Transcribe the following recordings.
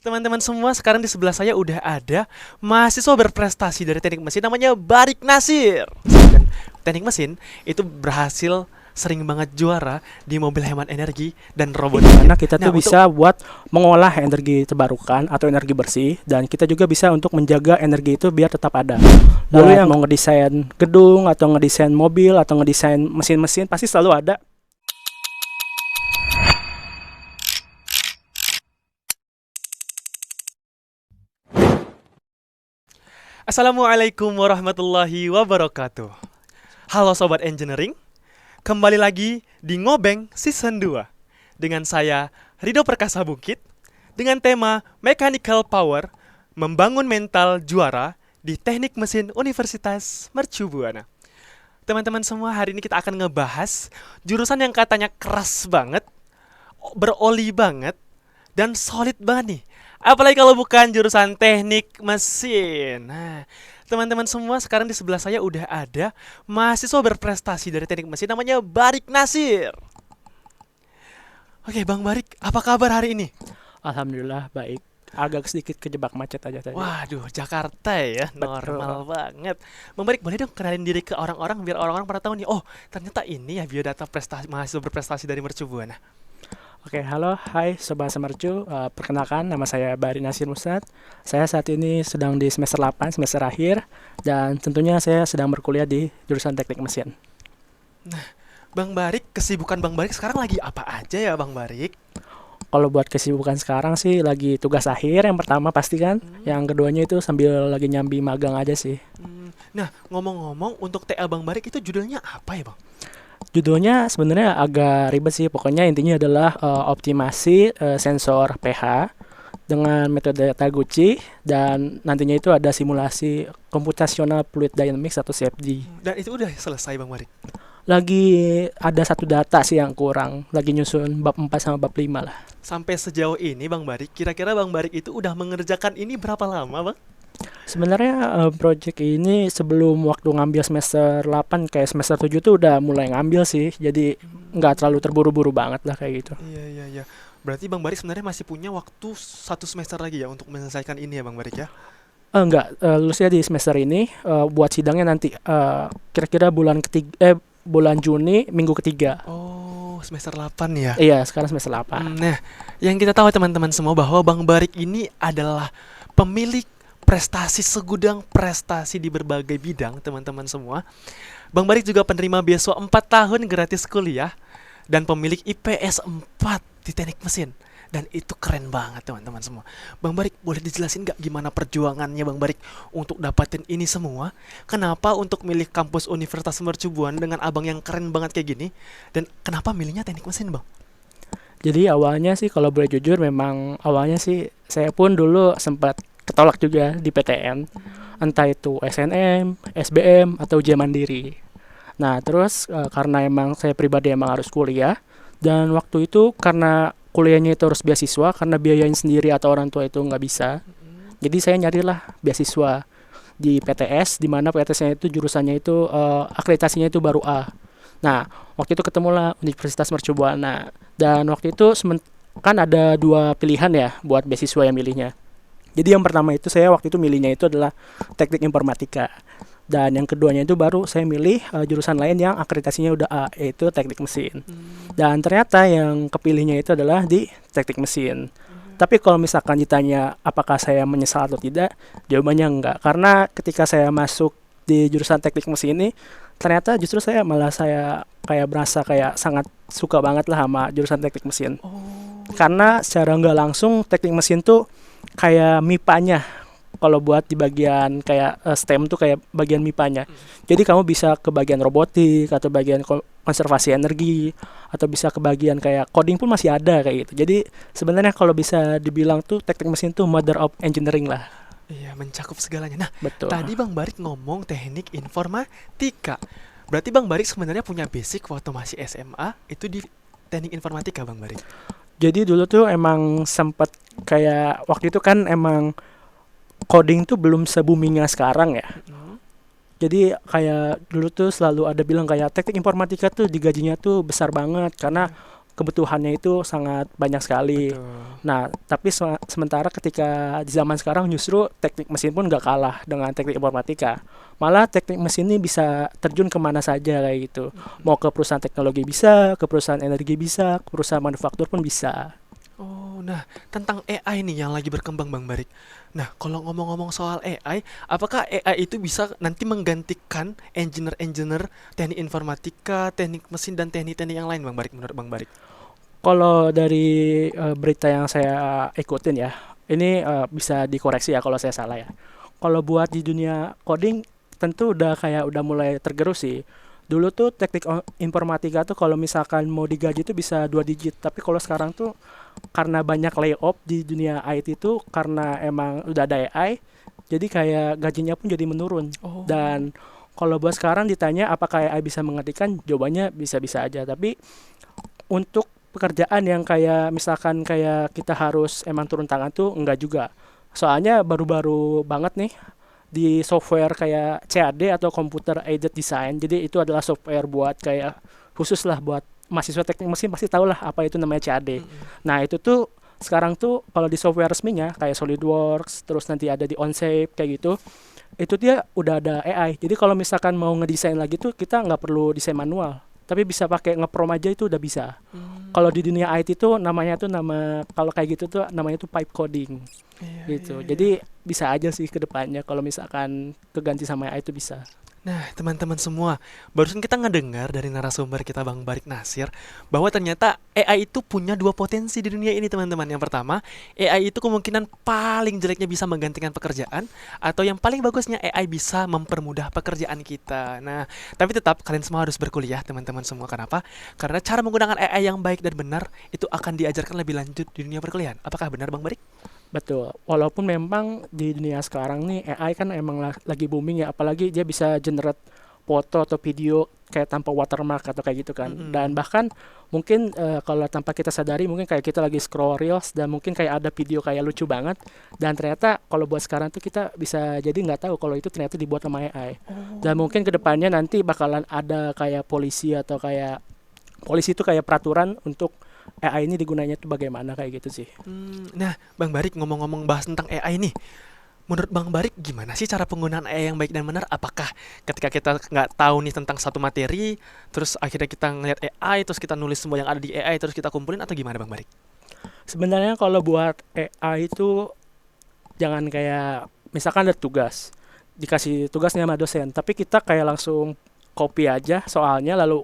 Teman-teman semua, sekarang di sebelah saya udah ada mahasiswa berprestasi dari teknik mesin namanya Barik Nasir. Dan teknik mesin itu berhasil sering banget juara di mobil hemat energi dan robotik. Karena kita Nah, tuh bisa buat mengolah energi terbarukan atau energi bersih, dan kita juga bisa untuk menjaga energi itu biar tetap ada. Lalu yang mau ngedesain gedung atau ngedesain mobil atau ngedesain mesin-mesin pasti selalu ada. Assalamualaikum warahmatullahi wabarakatuh. Halo Sobat Engineering, kembali lagi di Ngobeng Season 2 dengan saya Rido Perkasa Bukit dengan tema Mechanical Power, membangun mental juara di Teknik Mesin Universitas Mercu Buana. Teman-teman semua, hari ini kita akan ngebahas jurusan yang katanya keras banget, beroli banget, dan solid banget nih. Apalagi kalau bukan jurusan teknik mesin. Nah, teman-teman semua, sekarang di sebelah saya udah ada mahasiswa berprestasi dari teknik mesin namanya Barik Nasir. Oke, Bang Barik, apa kabar hari ini? Alhamdulillah baik. Agak sedikit kejebak macet aja tadi. Waduh, Jakarta ya, normal banget. Bang Barik, boleh dong kenalin diri ke orang-orang biar orang-orang pada tahu nih, oh ternyata ini ya biodata prestasi mahasiswa berprestasi dari Mercu Buana. Oke, halo, hai Sobat Semercu. Perkenalkan, nama saya Bari Nasir Musad. Saya saat ini sedang di semester 8, semester akhir, dan tentunya saya sedang berkuliah di jurusan teknik mesin. Bang Barik, kesibukan Bang Barik sekarang lagi apa aja ya Bang Barik? Kalau buat kesibukan sekarang sih lagi tugas akhir yang pertama pasti kan, yang keduanya itu sambil lagi nyambi magang aja sih. Nah, ngomong-ngomong, untuk TA Bang Barik itu judulnya apa ya Bang? Judulnya sebenarnya agak ribet sih, pokoknya intinya adalah optimasi sensor pH dengan metode Taguchi, dan nantinya itu ada simulasi computational fluid dynamics atau CFD. Dan itu udah selesai Bang Barik? Lagi ada satu data sih yang kurang, lagi nyusun bab 4 sama bab 5 lah. Sampai sejauh ini Bang Barik, kira-kira Bang Barik itu udah mengerjakan ini berapa lama Bang? Sebenarnya project ini sebelum waktu ngambil semester 8 kayak semester 7 tuh udah mulai ngambil sih. Jadi nggak terlalu terburu-buru banget lah kayak gitu. Iya. Berarti Bang Barik sebenarnya masih punya waktu 1 semester lagi ya untuk menyelesaikan ini ya Bang Barik ya? Enggak, lulusnya di semester ini, buat sidangnya nanti kira-kira bulan Juni minggu ketiga. Oh, semester 8 ya? Iya, sekarang semester 8. Nah, yang kita tahu teman-teman semua bahwa Bang Barik ini adalah pemilik prestasi, segudang prestasi di berbagai bidang teman-teman semua. Bang Barik juga penerima beasiswa 4 tahun gratis kuliah dan pemilik IPS 4 di teknik mesin. Dan itu keren banget teman-teman semua. Bang Barik, boleh dijelasin gak gimana perjuangannya Bang Barik untuk dapatin ini semua? Kenapa untuk milih kampus Universitas Mercu Buana dengan abang yang keren banget kayak gini? Dan kenapa milihnya teknik mesin Bang? Jadi awalnya sih kalau boleh jujur, memang awalnya sih saya pun dulu sempat ketolak juga di PTN. Entah itu SNM, SBM, atau ujian mandiri. Nah terus karena emang saya pribadi emang harus kuliah, dan waktu itu karena kuliahnya itu harus beasiswa, karena biayain sendiri atau orang tua itu nggak bisa. Jadi saya nyarilah beasiswa di PTS, di mana PTS-nya itu jurusannya itu akreditasinya itu baru A. Nah waktu itu ketemulah Universitas Mercu Buana, dan waktu itu kan ada dua pilihan ya buat beasiswa yang milihnya. Jadi yang pertama itu saya waktu itu milihnya itu adalah teknik informatika. Dan yang keduanya itu baru saya milih jurusan lain yang akreditasinya udah A, yaitu teknik mesin. Dan ternyata yang kepilihnya itu adalah di teknik mesin. Tapi kalau misalkan ditanya apakah saya menyesal atau tidak, jawabannya enggak. Karena ketika saya masuk di jurusan teknik mesin ini, ternyata justru saya kayak berasa kayak sangat suka banget lah sama jurusan teknik mesin. Karena secara nggak langsung teknik mesin tuh kayak MIPA-nya. Kalau buat di bagian kayak STEM tuh kayak bagian MIPA-nya. Jadi kamu bisa ke bagian robotik atau bagian konservasi energi, atau bisa ke bagian kayak coding pun masih ada kayak gitu. Jadi sebenarnya kalau bisa dibilang tuh teknik mesin tuh mother of engineering lah. Iya, mencakup segalanya. Nah, Betul. tadi Bang Barik ngomong teknik informatika. Berarti Bang Barik sebenarnya punya basic waktu masih SMA itu di teknik informatika Bang Barik. Jadi dulu tuh emang sempet kayak waktu itu kan emang coding tuh belum se-boomingnya sekarang ya. Jadi kayak dulu tuh selalu ada bilang kayak teknik informatika tuh digajinya tuh besar banget, karena kebutuhannya itu sangat banyak sekali. Betul. Nah, tapi sementara ketika di zaman sekarang justru teknik mesin pun nggak kalah dengan teknik informatika. Malah teknik mesin ini bisa terjun kemana saja kayak gitu. Mau ke perusahaan teknologi bisa, ke perusahaan energi bisa, ke perusahaan manufaktur pun bisa. Oh, nah tentang AI nih yang lagi berkembang Bang Barik. Nah, kalau ngomong-ngomong soal AI, apakah AI itu bisa nanti menggantikan engineer-engineer teknik informatika, teknik mesin dan teknik-teknik yang lain Bang Barik menurut Bang Barik? Kalau dari berita yang saya ikutin ya, ini bisa dikoreksi ya kalau saya salah ya. Kalau buat di dunia coding tentu udah mulai tergerus sih. Dulu tuh teknik informatika tuh kalau misalkan mau digaji tuh bisa 2 digit, tapi kalau sekarang tuh karena banyak layoff di dunia IT tuh karena emang udah ada AI, jadi kayak gajinya pun jadi menurun. Oh, Dan kalau buat sekarang ditanya apakah AI bisa menggantikan, jawabannya bisa-bisa aja. Tapi untuk pekerjaan yang kayak misalkan kayak kita harus emang turun tangan tuh enggak juga. Soalnya baru-baru banget nih di software kayak CAD atau Computer Aided Design. Jadi itu adalah software buat kayak khusus lah buat mahasiswa teknik mesin pasti tahu lah apa itu namanya CAD. Nah, itu tuh sekarang tuh kalau di software resminya kayak SolidWorks, terus nanti ada di Onshape kayak gitu, itu dia udah ada AI. Jadi kalau misalkan mau ngedesain lagi tuh kita nggak perlu desain manual, tapi bisa pakai ngeprom aja itu udah bisa. Kalau di dunia IT tuh namanya tuh kalau kayak gitu tuh namanya tuh pipe coding iya, gitu. iya, iya. Jadi bisa aja sih ke depannya kalau misalkan keganti sama AI itu bisa. Nah, teman-teman semua, barusan kita ngedengar dari narasumber kita Bang Barik Nasir bahwa ternyata AI itu punya dua potensi di dunia ini, teman-teman. Yang pertama, AI itu kemungkinan paling jeleknya bisa menggantikan pekerjaan, atau yang paling bagusnya AI bisa mempermudah pekerjaan kita. Nah, tapi tetap kalian semua harus berkuliah, teman-teman semua. Kenapa? Karena cara menggunakan AI yang baik dan benar itu akan diajarkan lebih lanjut di dunia perkuliahan. Apakah benar, Bang Barik? Betul. Walaupun memang di dunia sekarang nih AI kan emang lagi booming ya, apalagi dia bisa generate foto atau video kayak tanpa watermark atau kayak gitu kan. Dan bahkan mungkin kalau tanpa kita sadari mungkin kayak kita lagi scroll reels dan mungkin kayak ada video kayak lucu banget dan ternyata kalau buat sekarang tuh kita bisa jadi nggak tahu kalau itu ternyata dibuat sama AI. Dan mungkin kedepannya nanti bakalan ada kayak polisi atau kayak polisi itu kayak peraturan untuk AI ini digunanya tuh bagaimana kayak gitu sih. Nah, Bang Barik ngomong-ngomong bahas tentang AI nih. Menurut Bang Barik gimana sih cara penggunaan AI yang baik dan benar? Apakah ketika kita nggak tahu nih tentang satu materi, terus akhirnya kita ngeliat AI, terus kita nulis semua yang ada di AI, terus kita kumpulin atau gimana Bang Barik? Sebenarnya kalau buat AI itu jangan kayak misalkan ada tugas, dikasih tugasnya sama dosen, tapi kita kayak langsung copy aja soalnya lalu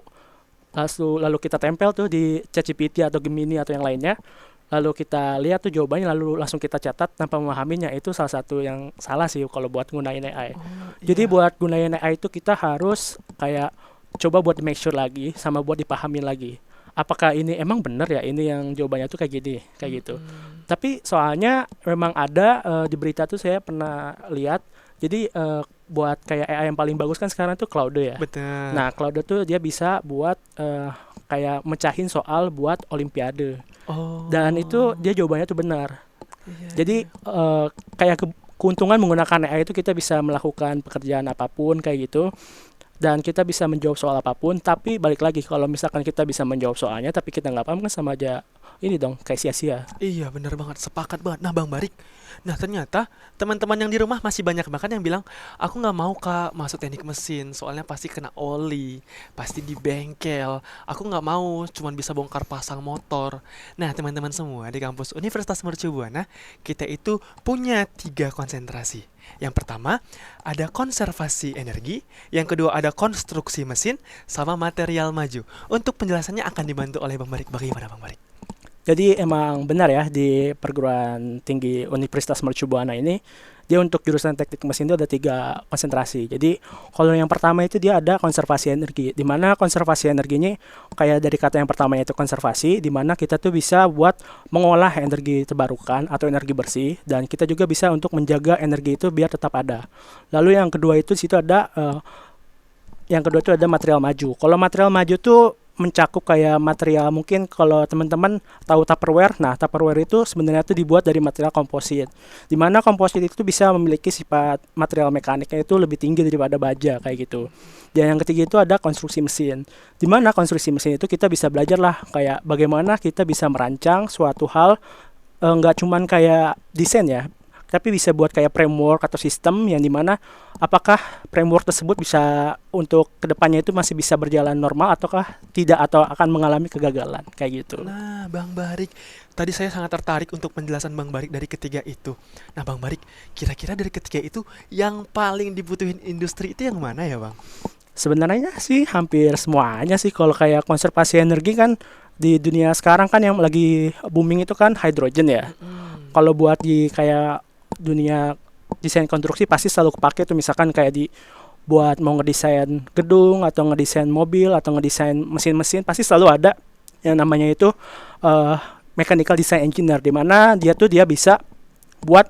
kita tempel tuh di ChatGPT atau Gemini atau yang lainnya. Lalu kita lihat tuh jawabannya lalu langsung kita catat tanpa memahaminya, itu salah satu yang salah sih kalau buat gunain AI. Jadi buat gunain AI itu kita harus kayak coba buat make sure lagi sama buat dipahamin lagi. Apakah ini emang benar ya ini yang jawabannya tuh kayak gini, kayak gitu. Tapi soalnya memang ada di berita tuh saya pernah lihat. Jadi buat kayak AI yang paling bagus kan sekarang tuh Claude ya. Betul. Nah, Claude tuh dia bisa buat kayak mecahin soal buat olimpiade. Oh. Dan itu dia jawabannya tuh benar. Iya, Jadi kayak keuntungan menggunakan AI itu kita bisa melakukan pekerjaan apapun kayak gitu. Dan kita bisa menjawab soal apapun. Tapi balik lagi kalau misalkan kita bisa menjawab soalnya tapi kita nggak paham kan sama aja ini dong kayak sia-sia. Iya benar banget, sepakat banget. Nah Bang Barik, nah ternyata teman-teman yang di rumah masih banyak banget yang bilang, aku nggak mau kak masuk teknik mesin, soalnya pasti kena oli, pasti di bengkel. Aku nggak mau, cuman bisa bongkar pasang motor. Nah teman-teman semua di kampus Universitas Mercu Buana, kita itu punya 3 konsentrasi. Yang pertama ada konservasi energi, yang kedua ada konstruksi mesin, sama material maju. Untuk penjelasannya akan dibantu oleh Bang Barik. Bagaimana Bang Barik? Jadi emang benar ya di perguruan tinggi Universitas Mercu Buana ini dia untuk jurusan teknik mesin itu ada 3 konsentrasi. Jadi kalau yang pertama itu dia ada konservasi energi, di mana konservasi energinya kayak dari kata yang pertama itu konservasi, di mana kita tuh bisa buat mengolah energi terbarukan atau energi bersih dan kita juga bisa untuk menjaga energi itu biar tetap ada. Lalu yang kedua itu situ ada yang kedua itu ada material maju. Kalau material maju tuh mencakup kayak material, mungkin kalau teman-teman tahu Tupperware. Nah, Tupperware itu sebenarnya itu dibuat dari material komposit. Di mana komposit itu bisa memiliki sifat material mekaniknya itu lebih tinggi daripada baja kayak gitu. Dan yang ketiga itu ada konstruksi mesin. Di mana konstruksi mesin itu kita bisa belajar lah kayak bagaimana kita bisa merancang suatu hal, nggak cuman kayak desain ya, tapi bisa buat kayak framework atau sistem yang dimana apakah framework tersebut bisa untuk kedepannya itu masih bisa berjalan normal ataukah tidak atau akan mengalami kegagalan kayak gitu. Nah, Bang Barik, tadi saya sangat tertarik untuk penjelasan Bang Barik dari ketiga itu. Nah, Bang Barik, kira-kira dari ketiga itu yang paling dibutuhin industri itu yang mana ya, Bang? Sebenarnya sih hampir semuanya sih, kalau kayak konservasi energi kan di dunia sekarang kan yang lagi booming itu kan hydrogen ya. Kalau buat di kayak dunia desain konstruksi pasti selalu kepake tuh, misalkan kayak di buat mau ngedesain gedung atau ngedesain mobil atau ngedesain mesin-mesin pasti selalu ada yang namanya itu mechanical design engineer, di mana dia bisa buat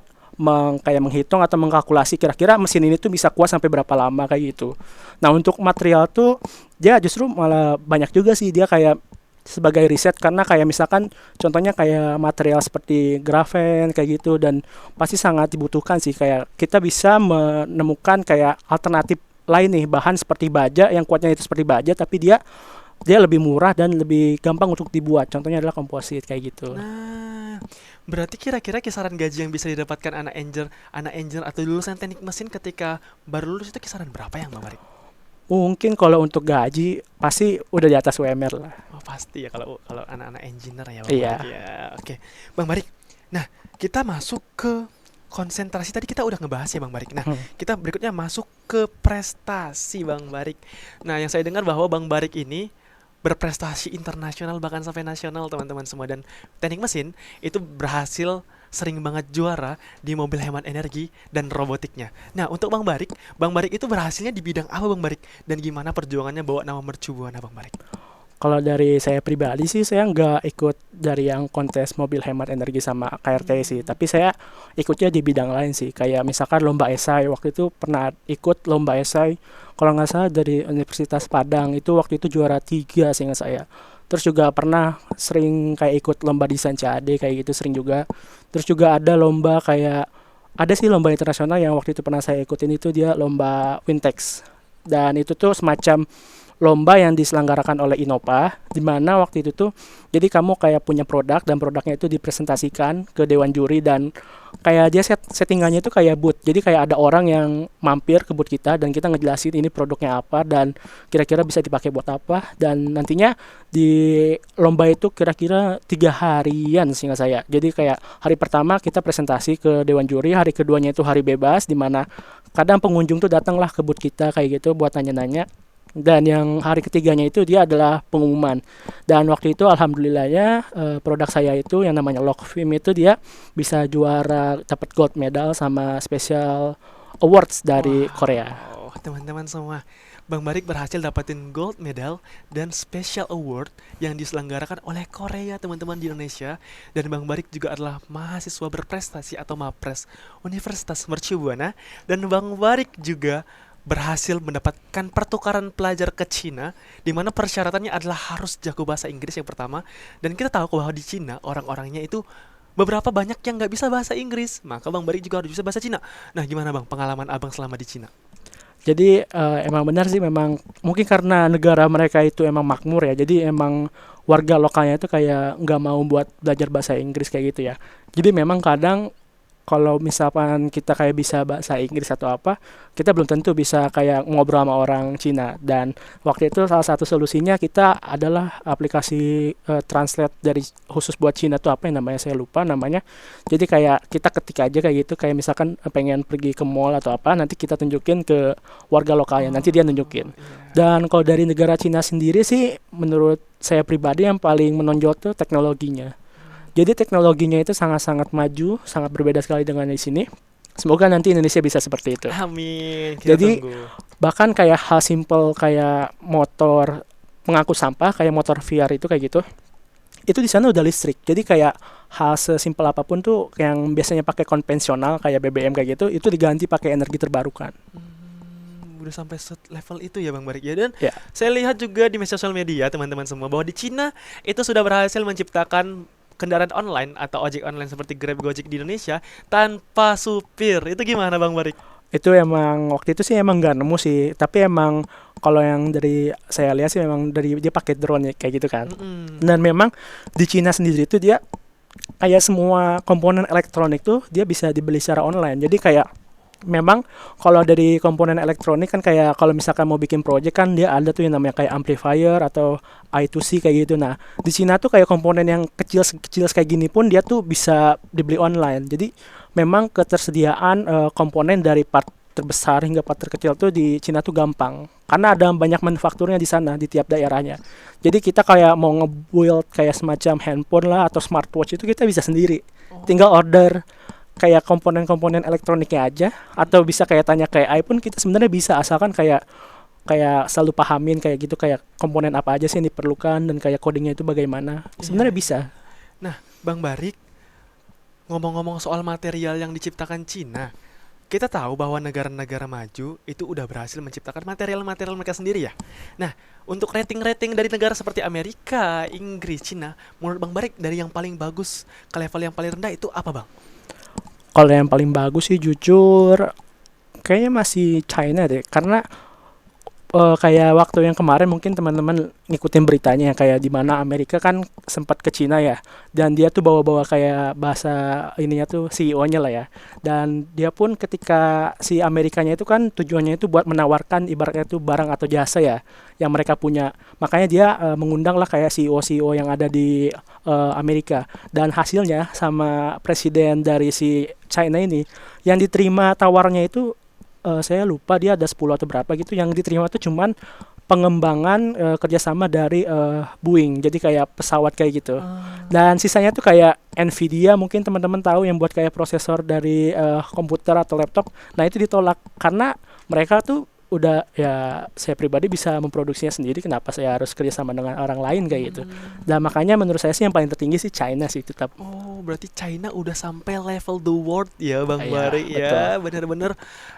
kayak menghitung atau mengkalkulasi kira-kira mesin ini tuh bisa kuat sampai berapa lama kayak gitu. Nah, untuk material tuh dia justru malah banyak juga sih, dia kayak sebagai riset, karena kayak misalkan contohnya kayak material seperti grafen kayak gitu, dan pasti sangat dibutuhkan sih, kayak kita bisa menemukan kayak alternatif lain nih, bahan seperti baja yang kuatnya itu seperti baja tapi dia lebih murah dan lebih gampang untuk dibuat, contohnya adalah komposit kayak gitu. Nah, berarti kira-kira kisaran gaji yang bisa didapatkan anak engineer atau lulusan teknik mesin ketika baru lulus itu kisaran berapa ya, Bang Barik? Mungkin kalau untuk gaji pasti udah di atas UMR lah. Oh, pasti ya kalau kalau anak-anak engineer ya, Bang Iya. Barik ya. Oke, Bang Barik. Nah, kita masuk ke konsentrasi, tadi kita udah ngebahas ya, Bang Barik. Nah, kita berikutnya masuk ke prestasi, Bang Barik. Nah, yang saya dengar bahwa Bang Barik ini berprestasi internasional bahkan sampai nasional, teman-teman semua, dan teknik mesin itu berhasil sering banget juara di mobil hemat energi dan robotiknya. Nah, untuk Bang Barik itu berhasilnya di bidang apa, Bang Barik? Dan gimana perjuangannya bawa nama Mercu Buana, Bang Barik? Kalau dari saya pribadi sih, saya nggak ikut dari yang kontes mobil hemat energi sama KRT sih, tapi saya ikutnya di bidang lain sih, kayak misalkan lomba esai. Waktu itu pernah ikut lomba esai, kalau nggak salah dari Universitas Padang, itu waktu itu juara 3 seingat saya. Terus juga pernah sering kayak ikut lomba desain CAD kayak gitu, sering juga. Terus juga ada lomba kayak, ada sih lomba internasional yang waktu itu pernah saya ikutin, itu dia lomba Wintex. Dan itu tuh semacam lomba yang diselenggarakan oleh Innova, di mana waktu itu tuh jadi kamu kayak punya produk dan produknya itu dipresentasikan ke dewan juri, dan kayak dia settingannya itu kayak booth. Jadi kayak ada orang yang mampir ke booth kita dan kita ngejelasin ini produknya apa dan kira-kira bisa dipakai buat apa, dan nantinya di lomba itu kira-kira 3 harian seingat saya. Jadi kayak hari pertama kita presentasi ke dewan juri, hari keduanya itu hari bebas, di mana kadang pengunjung tuh datanglah ke booth kita kayak gitu buat nanya-nanya. Dan yang hari ketiganya itu dia adalah pengumuman. Dan waktu itu alhamdulillahnya produk saya itu yang namanya Lockfilm itu dia bisa juara, dapat gold medal sama special awards dari Korea. Oh, teman-teman semua, Bang Barik berhasil dapetin gold medal dan special award yang diselenggarakan oleh Korea, teman-teman, di Indonesia. Dan Bang Barik juga adalah mahasiswa berprestasi atau MAPRES Universitas Mercu Buana. Dan Bang Barik juga berhasil mendapatkan pertukaran pelajar ke Cina, di mana persyaratannya adalah harus jago bahasa Inggris yang pertama. Dan kita tahu bahwa di Cina orang-orangnya itu beberapa banyak yang nggak bisa bahasa Inggris, maka Bang Barik juga harus bisa bahasa Cina. Nah, gimana Bang pengalaman Abang selama di Cina? Jadi emang benar sih, memang mungkin karena negara mereka itu emang makmur ya, jadi emang warga lokalnya itu kayak nggak mau buat belajar bahasa Inggris kayak gitu ya. Jadi memang kadang kalau misalkan kita kayak bisa bahasa Inggris atau apa, kita belum tentu bisa kayak ngobrol sama orang Cina. Dan waktu itu salah satu solusinya kita adalah aplikasi translate dari khusus buat Cina tuh apa yang namanya, saya lupa namanya. Jadi kayak kita ketik aja kayak gitu, kayak misalkan pengen pergi ke mall atau apa, nanti kita tunjukin ke warga lokalnya, nanti dia nunjukin. Dan kalau dari negara Cina sendiri sih, menurut saya pribadi yang paling menonjol tuh teknologinya. Jadi teknologinya itu sangat-sangat maju, sangat berbeda sekali dengan di sini. Semoga nanti Indonesia bisa seperti itu. Amin. Kita Jadi tunggu. bahkan kayak hal simple kayak motor pengangkut sampah, kayak motor VR itu kayak gitu, itu di sana udah listrik. Jadi kayak hal sesimpel apapun tuh yang biasanya pakai konvensional kayak BBM kayak gitu, itu diganti pakai energi terbarukan. Udah sampai level itu ya Bang Barik ya. Dan Ya, saya lihat juga di sosial media teman-teman semua bahwa di Cina itu sudah berhasil menciptakan kendaraan online atau ojek online seperti Grab, Gojek di Indonesia tanpa supir. Itu gimana Bang Barik? itu emang waktu itu sih emang nggak nemu sih, tapi emang kalau yang dari saya lihat sih memang dari dia pakai drone ya, kayak gitu kan. Mm-mm. Dan memang di Cina sendiri itu dia kayak semua komponen elektronik tuh dia bisa dibeli secara online. Jadi kayak memang kalau dari komponen elektronik kan kayak kalau misalkan mau bikin project kan dia ada tuh yang namanya kayak amplifier atau I2C kayak gitu. Nah, di Cina tuh kayak komponen yang kecil kayak gini pun dia tuh bisa dibeli online. Jadi memang ketersediaan komponen dari part terbesar hingga part terkecil tuh di Cina tuh gampang. Karena ada banyak manufakturnya di sana di tiap daerahnya. Jadi kita kayak mau nge-build kayak semacam handphone lah atau smartwatch itu kita bisa sendiri. Tinggal order kayak komponen-komponen elektroniknya aja atau bisa kayak tanya kayak iPhone kita sebenarnya bisa asalkan kayak kayak selalu pahamin kayak gitu kayak komponen apa aja sih yang diperlukan dan kayak codingnya itu bagaimana. Iya. Sebenarnya bisa. Nah, Bang Barik, ngomong-ngomong soal material yang diciptakan Cina, kita tahu bahwa negara-negara maju itu udah berhasil menciptakan material-material mereka sendiri ya. Nah, untuk rating-rating dari negara seperti Amerika, Inggris, Cina, menurut Bang Barik dari yang paling bagus ke level yang paling rendah itu apa Bang? Kalau yang paling bagus sih jujur kayaknya masih China deh karena kayak waktu yang kemarin mungkin teman-teman ngikutin beritanya kayak di mana Amerika kan sempat ke Cina ya dan dia tuh bawa-bawa kayak bahasa ininya tuh CEO-nya lah ya dan dia pun ketika si Amerikanya itu kan tujuannya itu buat menawarkan ibaratnya itu barang atau jasa ya yang mereka punya makanya dia mengundang lah kayak CEO-CEO yang ada di Amerika dan hasilnya sama presiden dari si China ini yang diterima tawarnya itu saya lupa dia ada 10 atau berapa gitu yang diterima tuh cuman pengembangan kerjasama dari Boeing jadi kayak pesawat kayak gitu dan sisanya tuh kayak Nvidia mungkin teman-teman tahu yang buat kayak prosesor dari komputer atau laptop nah itu ditolak karena mereka tuh udah ya saya pribadi bisa memproduksinya sendiri kenapa saya harus kerjasama dengan orang lain kayak gitu dan makanya menurut saya sih yang paling tertinggi sih China sih tetap. Oh, berarti China udah sampai level the world ya, Bang Iya, Barik betul. ya. Benar-benar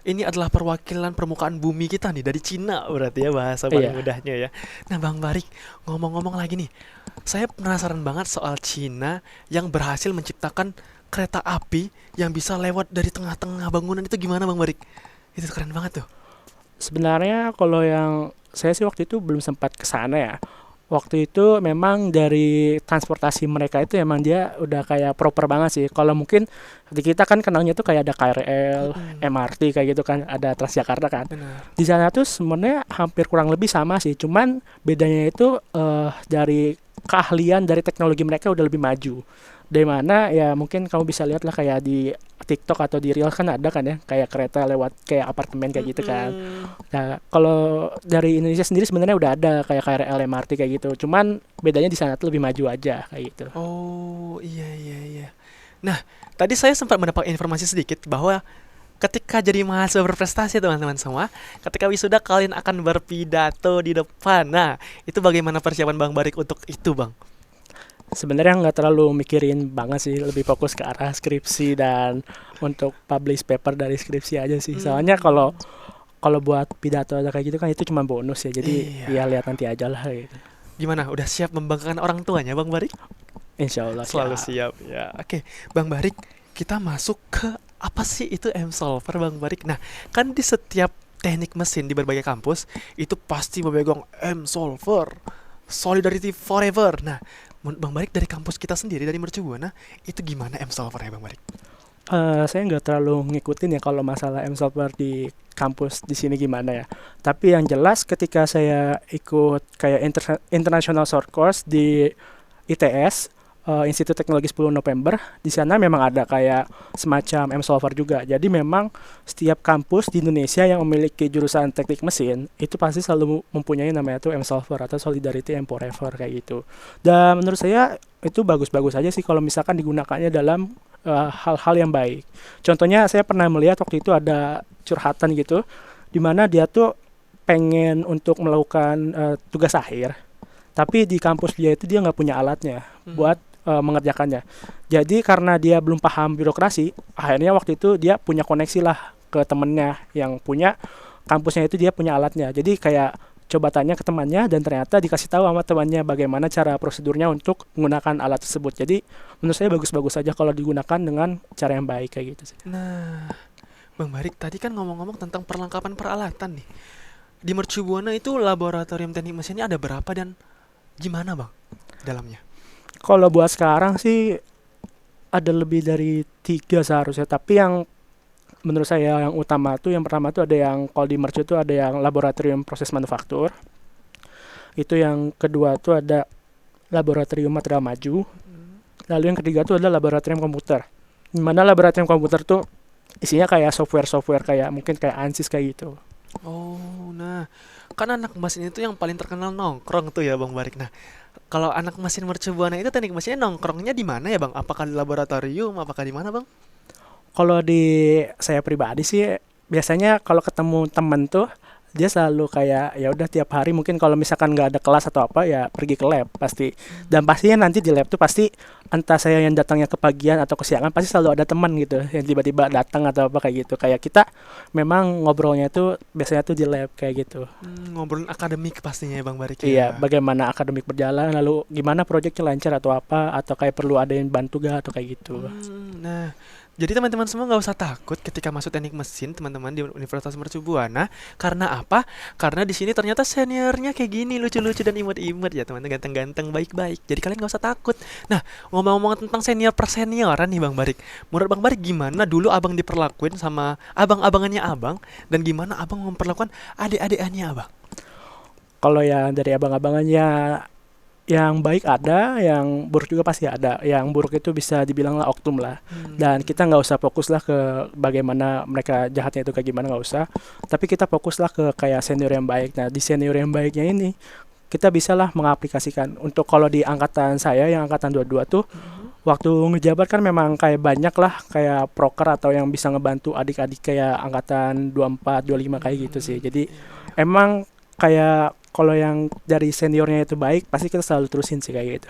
ini adalah perwakilan permukaan bumi kita nih dari Cina berarti ya bahasa paling Iya. mudahnya ya. Nah, Bang Barik, ngomong-ngomong lagi nih. Saya penasaran banget soal Cina yang berhasil menciptakan kereta api yang bisa lewat dari tengah-tengah bangunan itu gimana, Bang Barik? Itu keren banget tuh. Sebenarnya kalau yang saya sih waktu itu belum sempat ke sana ya. Waktu itu memang dari transportasi mereka itu emang dia udah kayak proper banget sih. Kalau mungkin di kita kan kenalnya tuh kayak ada KRL, Mm-mm, MRT kayak gitu kan, ada Transjakarta kan. benar. Di sana tuh sebenarnya hampir kurang lebih sama sih. Cuman bedanya itu dari keahlian dari teknologi mereka udah lebih maju. Dari mana ya mungkin kamu bisa lihat lah kayak di TikTok atau di Reels kan ada kan ya kayak kereta lewat kayak apartemen kayak gitu kan. Mm-mm. Nah, kalau dari Indonesia sendiri sebenarnya udah ada kayak KRL MRT kayak gitu. Cuman bedanya di sana tuh lebih maju aja kayak gitu. Oh, iya iya iya. Nah, tadi saya sempat mendapat informasi sedikit bahwa ketika jadi mahasiswa berprestasi teman-teman semua, ketika wisuda kalian akan berpidato di depan. Nah, itu bagaimana persiapan Bang Barik untuk itu, Bang? Sebenarnya nggak terlalu mikirin banget sih, lebih fokus ke arah skripsi dan untuk publish paper dari skripsi aja sih. Soalnya Hmm, kalau kalau buat pidato atau kayak gitu kan itu cuma bonus ya. Jadi iya. ya lihat nanti aja lah gitu. Gimana? Udah siap membanggakan orang tuanya, Bang Barik? Insya Allah Selalu siap. siap ya. Oke, Bang Barik, kita masuk ke apa sih itu M-Solver, Bang Barik? Nah, kan di setiap teknik mesin di berbagai kampus itu pasti memegang M-Solver, Solidarity Forever. Nah, Bang Barik dari kampus kita sendiri dari Mercu Buana itu gimana M-Solver ya, Bang Barik? Saya nggak terlalu ngikutin ya kalau masalah M-Solver di kampus di sini gimana ya. Tapi yang jelas ketika saya ikut kayak international short course di ITS, Institut Teknologi 10 November, di sana memang ada kayak semacam M-Solver juga. Jadi memang setiap kampus di Indonesia yang memiliki jurusan teknik mesin itu pasti selalu mempunyai namanya tuh M-Solver atau Solidarity and Forever kayak gitu. Dan menurut saya itu bagus-bagus aja sih kalau misalkan digunakannya dalam hal-hal yang baik. Contohnya saya pernah melihat waktu itu ada curhatan gitu, di mana dia tuh pengen untuk melakukan tugas akhir, tapi di kampus dia itu dia nggak punya alatnya Mhm. buat mengerjakannya. Jadi karena dia belum paham birokrasi, akhirnya waktu itu dia punya koneksi lah ke temennya yang punya kampusnya itu dia punya alatnya. Jadi kayak coba tanya ke temannya dan ternyata dikasih tahu sama temannya bagaimana cara prosedurnya untuk menggunakan alat tersebut. Jadi menurut saya bagus-bagus aja kalau digunakan dengan cara yang baik kayak gitu sih. Nah, Bang Barik tadi kan ngomong-ngomong tentang perlengkapan peralatan nih. Di Mercu Buana itu laboratorium teknik mesinnya ada berapa dan gimana Bang dalamnya? Kalau buat sekarang sih ada lebih dari 3 seharusnya, tapi yang menurut saya yang utama tuh yang pertama tuh ada yang kalau di Mercu tuh ada yang laboratorium proses manufaktur. Itu yang kedua tuh ada laboratorium material maju. Lalu yang ketiga tuh ada laboratorium komputer. Di mana laboratorium komputer tuh isinya kayak software-software kayak mungkin kayak ANSYS kayak gitu. Oh, nah, kan anak mesin itu yang paling terkenal nongkrong tuh ya Bang Barik. Nah, kalau anak mesin Mercu Buana itu teknik mesinnya nongkrongnya di mana ya Bang? Apakah di laboratorium? Apakah di mana Bang? Kalau di saya pribadi sih biasanya kalau ketemu temen tuh dia selalu kayak ya udah tiap hari mungkin kalau misalkan nggak ada kelas atau apa ya pergi ke lab pasti. Dan pastinya nanti di lab tuh pasti entah saya yang datangnya ke pagian atau kesiangan pasti selalu ada teman gitu yang tiba-tiba datang atau apa kayak gitu. Kayak kita memang ngobrolnya tuh biasanya tuh di lab kayak gitu. Ngobrolin akademik pastinya ya Bang Barik Iya, ya. bagaimana akademik berjalan, lalu gimana proyeknya lancar atau apa, atau kayak perlu ada yang bantu gak atau kayak gitu. Nah, jadi teman-teman semua nggak usah takut ketika masuk teknik mesin teman-teman di Universitas Mercu Buana. Karena apa? Karena di sini ternyata seniornya kayak gini lucu-lucu dan imut-imut ya teman-teman, ganteng-ganteng baik-baik. Jadi kalian nggak usah takut. Nah, ngomong-ngomong tentang senior persenioran nih Bang Barik. Menurut Bang Barik gimana dulu abang diperlakuin sama abang-abangannya abang dan gimana abang memperlakukan adik-adikannya abang? Kalau yang dari abang-abangannya yang baik ada, yang buruk juga pasti ada. Yang buruk itu bisa dibilang lah oknum lah. Dan kita nggak usah fokus lah ke bagaimana mereka jahatnya itu kayak gimana nggak usah. Tapi kita fokus lah ke kayak senior yang baik. Nah di senior yang baiknya ini kita bisa lah mengaplikasikan. Untuk kalau di angkatan saya yang angkatan 22 tuh waktu ngejabat kan memang kayak banyak lah kayak proker atau yang bisa ngebantu adik-adik kayak angkatan 24, 25 kayak gitu sih. Jadi emang kayak kalau yang dari seniornya itu baik, pasti kita selalu terusin sih kayak gitu.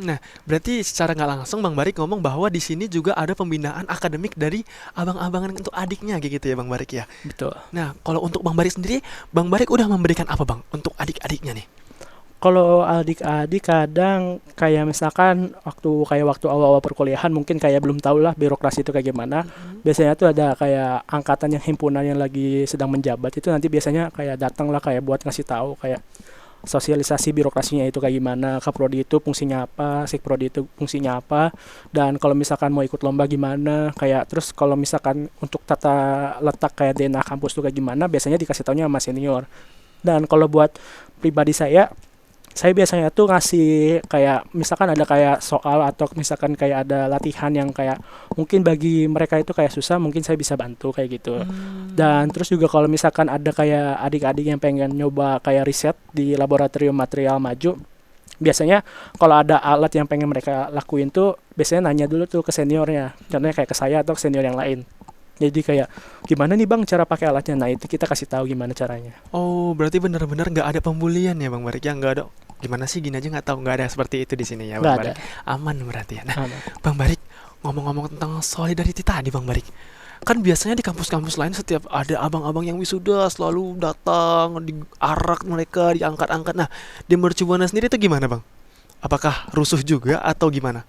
Nah, berarti secara nggak langsung Bang Barik ngomong bahwa di sini juga ada pembinaan akademik dari abang-abangan untuk adiknya kayak gitu ya Bang Barik ya. Betul. Nah, kalau untuk Bang Barik sendiri, Bang Barik udah memberikan apa Bang untuk adik-adiknya nih? Kalau adik-adik kadang kayak misalkan waktu awal-awal perkuliahan mungkin kayak belum tahu lah birokrasi itu kayak gimana. Biasanya tuh ada kayak angkatan yang himpunan yang lagi sedang menjabat itu nanti biasanya kayak datang lah kayak buat ngasih tahu kayak sosialisasi birokrasinya itu kayak gimana, Kaprodi itu fungsinya apa, Sikprodi itu fungsinya apa, dan kalau misalkan mau ikut lomba gimana, kayak terus kalau misalkan untuk tata letak kayak DNA kampus tuh kayak gimana, biasanya dikasih taunya sama senior. Dan kalau buat pribadi saya biasanya tuh ngasih kayak misalkan ada kayak soal atau misalkan kayak ada latihan yang kayak mungkin bagi mereka itu kayak susah, mungkin saya bisa bantu kayak gitu. Dan terus juga kalau misalkan ada kayak adik-adik yang pengen nyoba kayak riset di laboratorium material maju, biasanya kalau ada alat yang pengen mereka lakuin tuh biasanya nanya dulu tuh ke seniornya, contohnya kayak ke saya atau ke senior yang lain. Jadi kayak gimana nih Bang cara pakai alatnya? Nah itu kita kasih tahu gimana caranya. Oh, berarti benar-benar nggak ada pembulian ya Bang Barik ya, nggak ada. Gimana sih gini aja nggak tahu, nggak ada seperti itu di sini ya Bang Nggak ada. Barik. Aman berarti ya. Nah, Aman. Bang Barik ngomong-ngomong tentang solidarity tadi Bang Barik. Kan biasanya di kampus-kampus lain setiap ada abang-abang yang wisuda selalu datang, diarak mereka, diangkat-angkat. Nah, di Mercu Buana sendiri itu gimana Bang? Apakah rusuh juga atau gimana?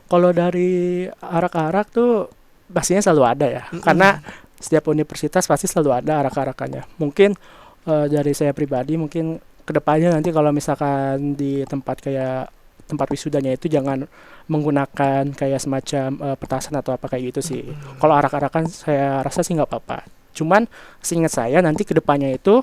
Kalau dari arak-arak tuh pastinya selalu ada ya. Karena setiap universitas pasti selalu ada arak-arakannya. Mungkin dari saya pribadi mungkin kedepannya nanti kalau misalkan di tempat kayak tempat wisudanya itu jangan menggunakan kayak semacam petasan atau apa kayak gitu sih. Kalau arak-arakan saya rasa sih nggak apa-apa. Cuman seingat saya nanti kedepannya itu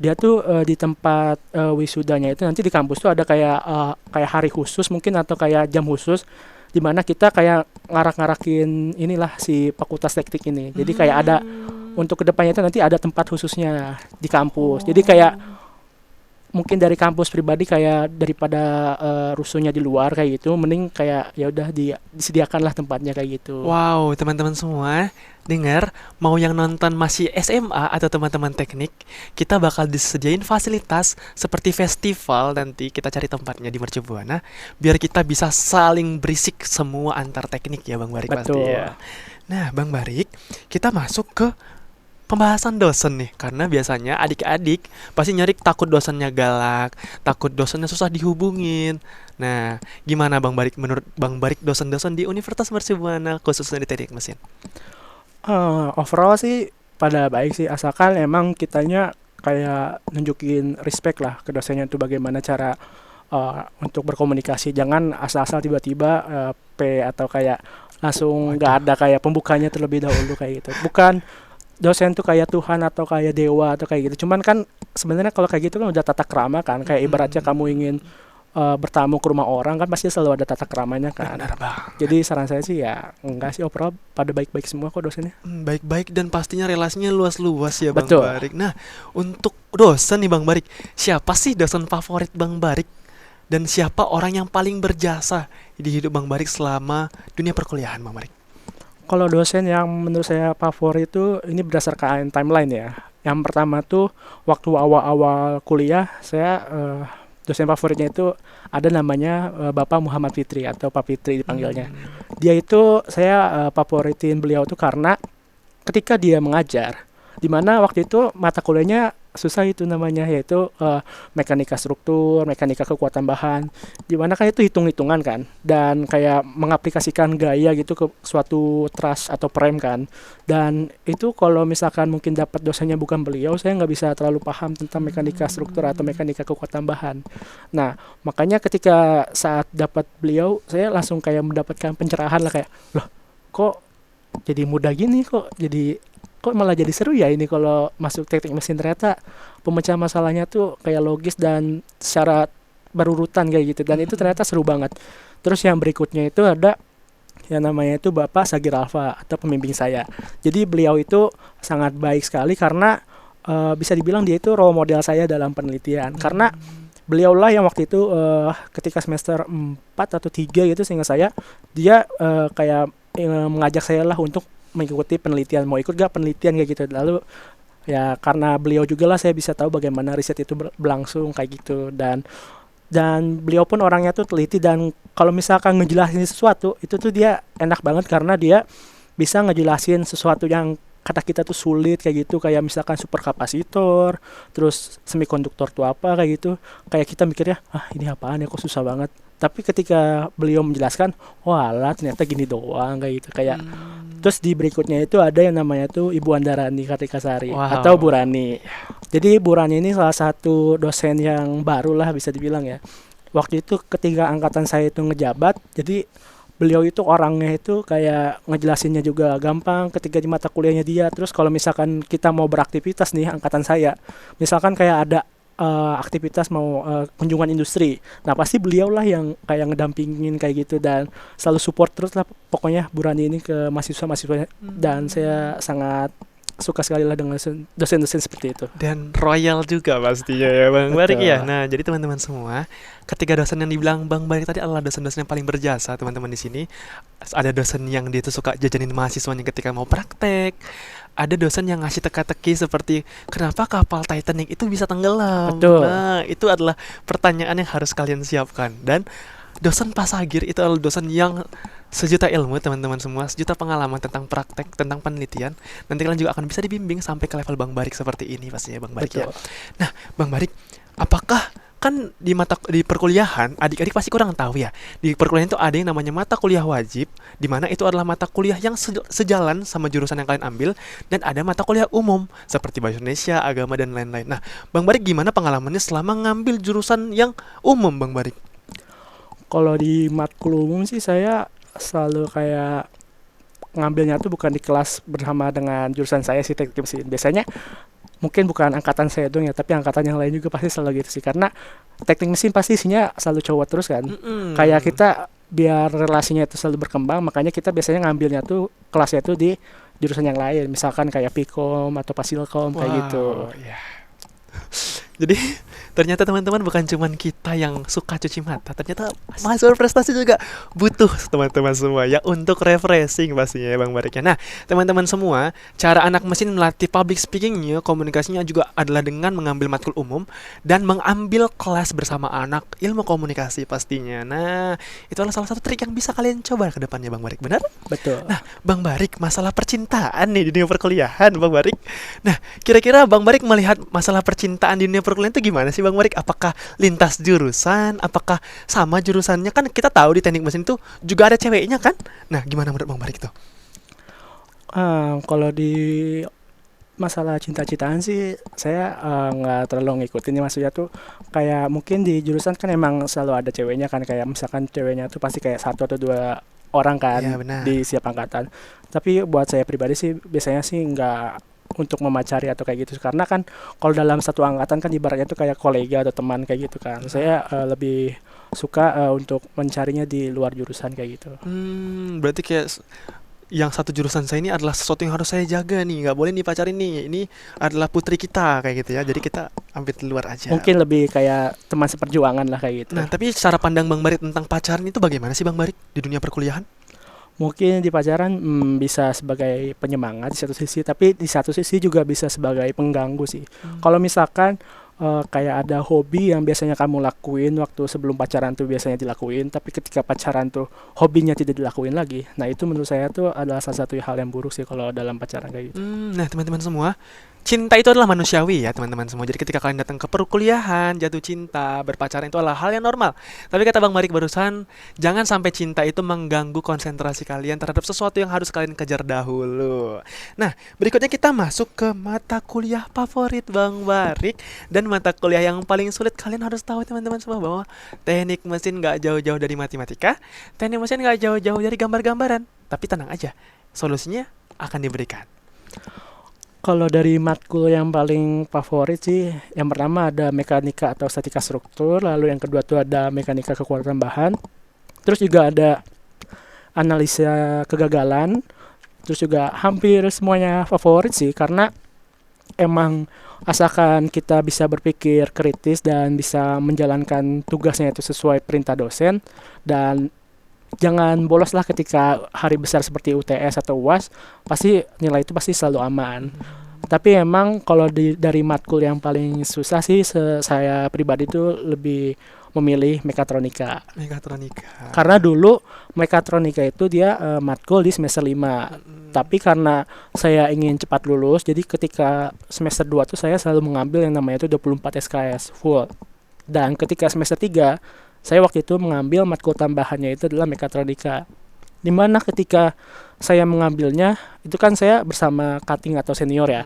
dia tuh di tempat wisudanya itu nanti di kampus tuh ada kayak hari khusus mungkin atau kayak jam khusus di mana kita kayak ngarak-ngarakin inilah si fakultas teknik ini. Jadi kayak ada untuk kedepannya itu nanti ada tempat khususnya di kampus. Jadi kayak mungkin dari kampus pribadi kayak daripada rusuhnya di luar kayak gitu, mending kayak ya udah disediakanlah tempatnya kayak gitu. Wow, teman-teman semua, dengar, mau yang nonton masih SMA atau teman-teman teknik, kita bakal disediain fasilitas seperti festival nanti kita cari tempatnya di Mercu Buana, biar kita bisa saling berisik semua antar teknik ya Bang Barik pasti Betul. ya. Nah, Bang Barik, kita masuk ke pembahasan dosen nih, karena biasanya adik-adik pasti nyari takut dosennya galak, takut dosennya susah dihubungin. Nah, gimana Bang Barik, menurut Bang Barik dosen-dosen di Universitas Mercubuana khususnya di teknik mesin? Overall sih pada baik sih, asalkan emang kitanya kayak nunjukin respect lah ke dosennya itu bagaimana cara untuk berkomunikasi. Jangan asal-asal tiba-tiba P atau kayak langsung nggak Waduh. ada kayak pembukanya terlebih dahulu kayak gitu. Bukan dosen tuh kayak Tuhan atau kayak dewa atau kayak gitu. Cuman kan sebenarnya kalau kayak gitu kan udah tata krama kan. Kayak ibaratnya kamu ingin bertamu ke rumah orang kan pasti selalu ada tata keramanya kan. Benar Bang. Jadi saran saya sih ya enggak sih, overall pada baik-baik semua kok dosennya. Baik-baik dan pastinya relasinya luas-luas ya Bang Betul. Barik. Nah, untuk dosen nih Bang Barik, siapa sih dosen favorit Bang Barik? Dan siapa orang yang paling berjasa di hidup Bang Barik selama dunia perkuliahan Bang Barik? Kalau dosen yang menurut saya favorit itu ini berdasarkan timeline ya. Yang pertama tuh waktu awal-awal kuliah saya dosen favoritnya itu ada namanya Bapak Muhammad Fitri atau Pak Fitri dipanggilnya. Dia itu saya favoritin beliau tuh karena ketika dia mengajar, di mana waktu itu mata kuliahnya susah itu namanya, yaitu mekanika struktur, mekanika kekuatan bahan, di mana kan itu hitung-hitungan kan, dan kayak mengaplikasikan gaya gitu ke suatu truss atau frame kan, dan itu kalau misalkan mungkin dapat dosennya bukan beliau, saya nggak bisa terlalu paham tentang mekanika struktur atau mekanika kekuatan bahan. Nah, makanya ketika saat dapat beliau, saya langsung kayak mendapatkan pencerahan lah, kayak loh kok jadi mudah gini, kok malah jadi seru ya ini kalau masuk teknik mesin. Ternyata pemecahan masalahnya tuh kayak logis dan secara berurutan kayak gitu, dan itu ternyata seru banget. Terus yang berikutnya itu ada yang namanya itu Bapak Sagir Alfa atau pembimbing saya. Jadi beliau itu sangat baik sekali karena bisa dibilang dia itu role model saya dalam penelitian, karena beliaulah yang waktu itu ketika semester 4 atau 3 gitu seingat saya, dia kayak mengajak saya lah untuk mengikuti penelitian, mau ikut gak penelitian kayak gitu. Lalu ya karena beliau juga lah saya bisa tahu bagaimana riset itu berlangsung kayak gitu, dan beliau pun orangnya tuh teliti, dan kalau misalkan ngejelasin sesuatu itu tuh dia enak banget karena dia bisa ngejelasin sesuatu yang kata kita tuh sulit kayak gitu, kayak misalkan superkapasitor, terus semikonduktor tuh apa kayak gitu, kayak kita mikirnya ini apaan ya, kok susah banget, tapi ketika beliau menjelaskan, walah ternyata gini doang kayak gitu. Kayak terus di berikutnya itu ada yang namanya tuh Ibu Andarani Kartikasari atau Bu Wow. Rani. Jadi Bu Rani ini salah satu dosen yang baru lah bisa dibilang ya. Waktu itu ketika angkatan saya itu ngejabat, jadi beliau itu orangnya itu kayak ngejelasinnya juga gampang ketika di mata kuliahnya dia. Terus kalau misalkan kita mau beraktivitas nih angkatan saya, misalkan kayak ada aktivitas mau kunjungan industri, nah pasti beliau lah yang kayak ngedampingin kayak gitu, dan selalu support terus lah pokoknya Bu Rani ini ke mahasiswa-mahasiswanya, dan saya sangat suka sekali lah dengan dosen-dosen seperti itu. Dan royal juga pastinya ya Bang Barik ya. Betul. Nah, jadi teman-teman semua, ketika dosen yang dibilang Bang Barik tadi adalah dosen-dosen yang paling berjasa, teman-teman di sini ada dosen yang dia tuh suka jajanin mahasiswanya ketika mau praktek. Ada dosen yang ngasih teka-teki seperti kenapa kapal Titanic itu bisa tenggelam. Betul. Nah, itu adalah pertanyaan yang harus kalian siapkan. Dan dosen Pak Sagir itu adalah dosen yang sejuta ilmu teman-teman semua, sejuta pengalaman tentang praktek, tentang penelitian. Nanti kalian juga akan bisa dibimbing sampai ke level Bang Barik seperti ini pastinya Bang Barik ya. Betul. Nah, Bang Barik, apakah kan di perkuliahan adik-adik pasti kurang tahu ya. Di perkuliahan itu ada yang namanya mata kuliah wajib, di mana itu adalah mata kuliah yang sejalan sama jurusan yang kalian ambil, dan ada mata kuliah umum seperti bahasa Indonesia, agama dan lain-lain. Nah, Bang Barik gimana pengalamannya selama ngambil jurusan yang umum, Bang Barik? Kalau di matkul umum sih saya selalu kayak ngambilnya tuh bukan di kelas bersama dengan jurusan saya sih, teknik mesin. Biasanya mungkin bukan angkatan saya dong ya, tapi angkatan yang lain juga pasti selalu gitu sih, karena teknik mesin pasti isinya selalu cowok terus kan. Kayak Mm-mm. kita biar relasinya itu selalu berkembang, makanya kita biasanya ngambilnya tuh kelasnya tuh di jurusan yang lain, misalkan kayak Pikom atau Pasilkom kayak gitu. Wow, ya. Jadi ternyata teman-teman bukan cuman kita yang suka cuci mata, ternyata mahasiswa berprestasi juga butuh teman-teman semua ya untuk refreshing pastinya ya Bang Barik ya. Nah, teman-teman semua, cara anak mesin melatih public speakingnya, komunikasinya juga adalah dengan mengambil matkul umum dan mengambil kelas bersama anak ilmu komunikasi pastinya. Nah, itu adalah salah satu trik yang bisa kalian coba ke depannya Bang Barik, benar? Betul. Nah, Bang Barik, masalah percintaan nih di dunia perkuliahan, Bang Barik. Nah, kira-kira Bang Barik melihat masalah percintaan di dunia perkuliahan itu gimana sih Bang Barik? Apakah lintas jurusan? Apakah sama jurusannya? Kan kita tahu di teknik mesin itu juga ada ceweknya kan? Nah, gimana menurut Bang Barik itu? Kalau di masalah cinta-cintaan sih saya nggak terlalu ngikutin ya, maksudnya tuh kayak mungkin di jurusan kan emang selalu ada ceweknya kan, kayak misalkan ceweknya tuh pasti kayak satu atau dua orang kan Iya, benar. di setiap angkatan. Tapi buat saya pribadi sih biasanya sih nggak untuk memacari atau kayak gitu, karena kan kalau dalam satu angkatan kan ibaratnya tuh kayak kolega atau teman kayak gitu kan. Saya lebih suka untuk mencarinya di luar jurusan kayak gitu. Berarti kayak yang satu jurusan saya ini adalah sesuatu yang harus saya jaga nih, nggak boleh dipacarin nih. Ini adalah putri kita kayak gitu ya. Jadi kita ambil di luar aja. Mungkin lebih kayak teman seperjuangan lah kayak gitu. Nah, tapi cara pandang Bang Barik tentang pacaran itu bagaimana sih Bang Barik di dunia perkuliahan? Mungkin di pacaran bisa sebagai penyemangat di satu sisi, tapi di satu sisi juga bisa sebagai pengganggu sih. Kalau misalkan kayak ada hobi yang biasanya kamu lakuin waktu sebelum pacaran tuh biasanya dilakuin, tapi ketika pacaran tuh hobinya tidak dilakuin lagi. Nah, itu menurut saya tuh adalah salah satu hal yang buruk sih kalau dalam pacaran kayak gitu. Nah, teman-teman semua, cinta itu adalah manusiawi ya teman-teman semua. Jadi ketika kalian datang ke perkuliahan, jatuh cinta, berpacaran itu adalah hal yang normal. Tapi kata Bang Barik barusan, jangan sampai cinta itu mengganggu konsentrasi kalian terhadap sesuatu yang harus kalian kejar dahulu. Nah, berikutnya kita masuk ke mata kuliah favorit Bang Barik. Dan mata kuliah yang paling sulit kalian harus tahu teman-teman semua bahwa teknik mesin gak jauh-jauh dari matematika, teknik mesin gak jauh-jauh dari gambar-gambaran. Tapi tenang aja, solusinya akan diberikan. Kalau dari matkul yang paling favorit sih, yang pertama ada mekanika atau statika struktur, lalu yang kedua tuh ada mekanika kekuatan bahan, terus juga ada analisa kegagalan, terus juga hampir semuanya favorit sih, karena emang asalkan kita bisa berpikir kritis dan bisa menjalankan tugasnya itu sesuai perintah dosen, dan jangan bolos lah ketika hari besar seperti UTS atau UAS, pasti nilai itu pasti selalu aman. Tapi emang kalau dari matkul yang paling susah sih saya pribadi tuh lebih memilih mekatronika. Mekatronika. Karena dulu mekatronika itu dia matkul di semester 5. Tapi karena saya ingin cepat lulus, jadi ketika semester 2 tuh saya selalu mengambil yang namanya itu 24 SKS full. Dan ketika semester 3 saya waktu itu mengambil matkul tambahannya itu adalah mekatronika. Dimana ketika saya mengambilnya, itu kan saya bersama cutting atau senior ya.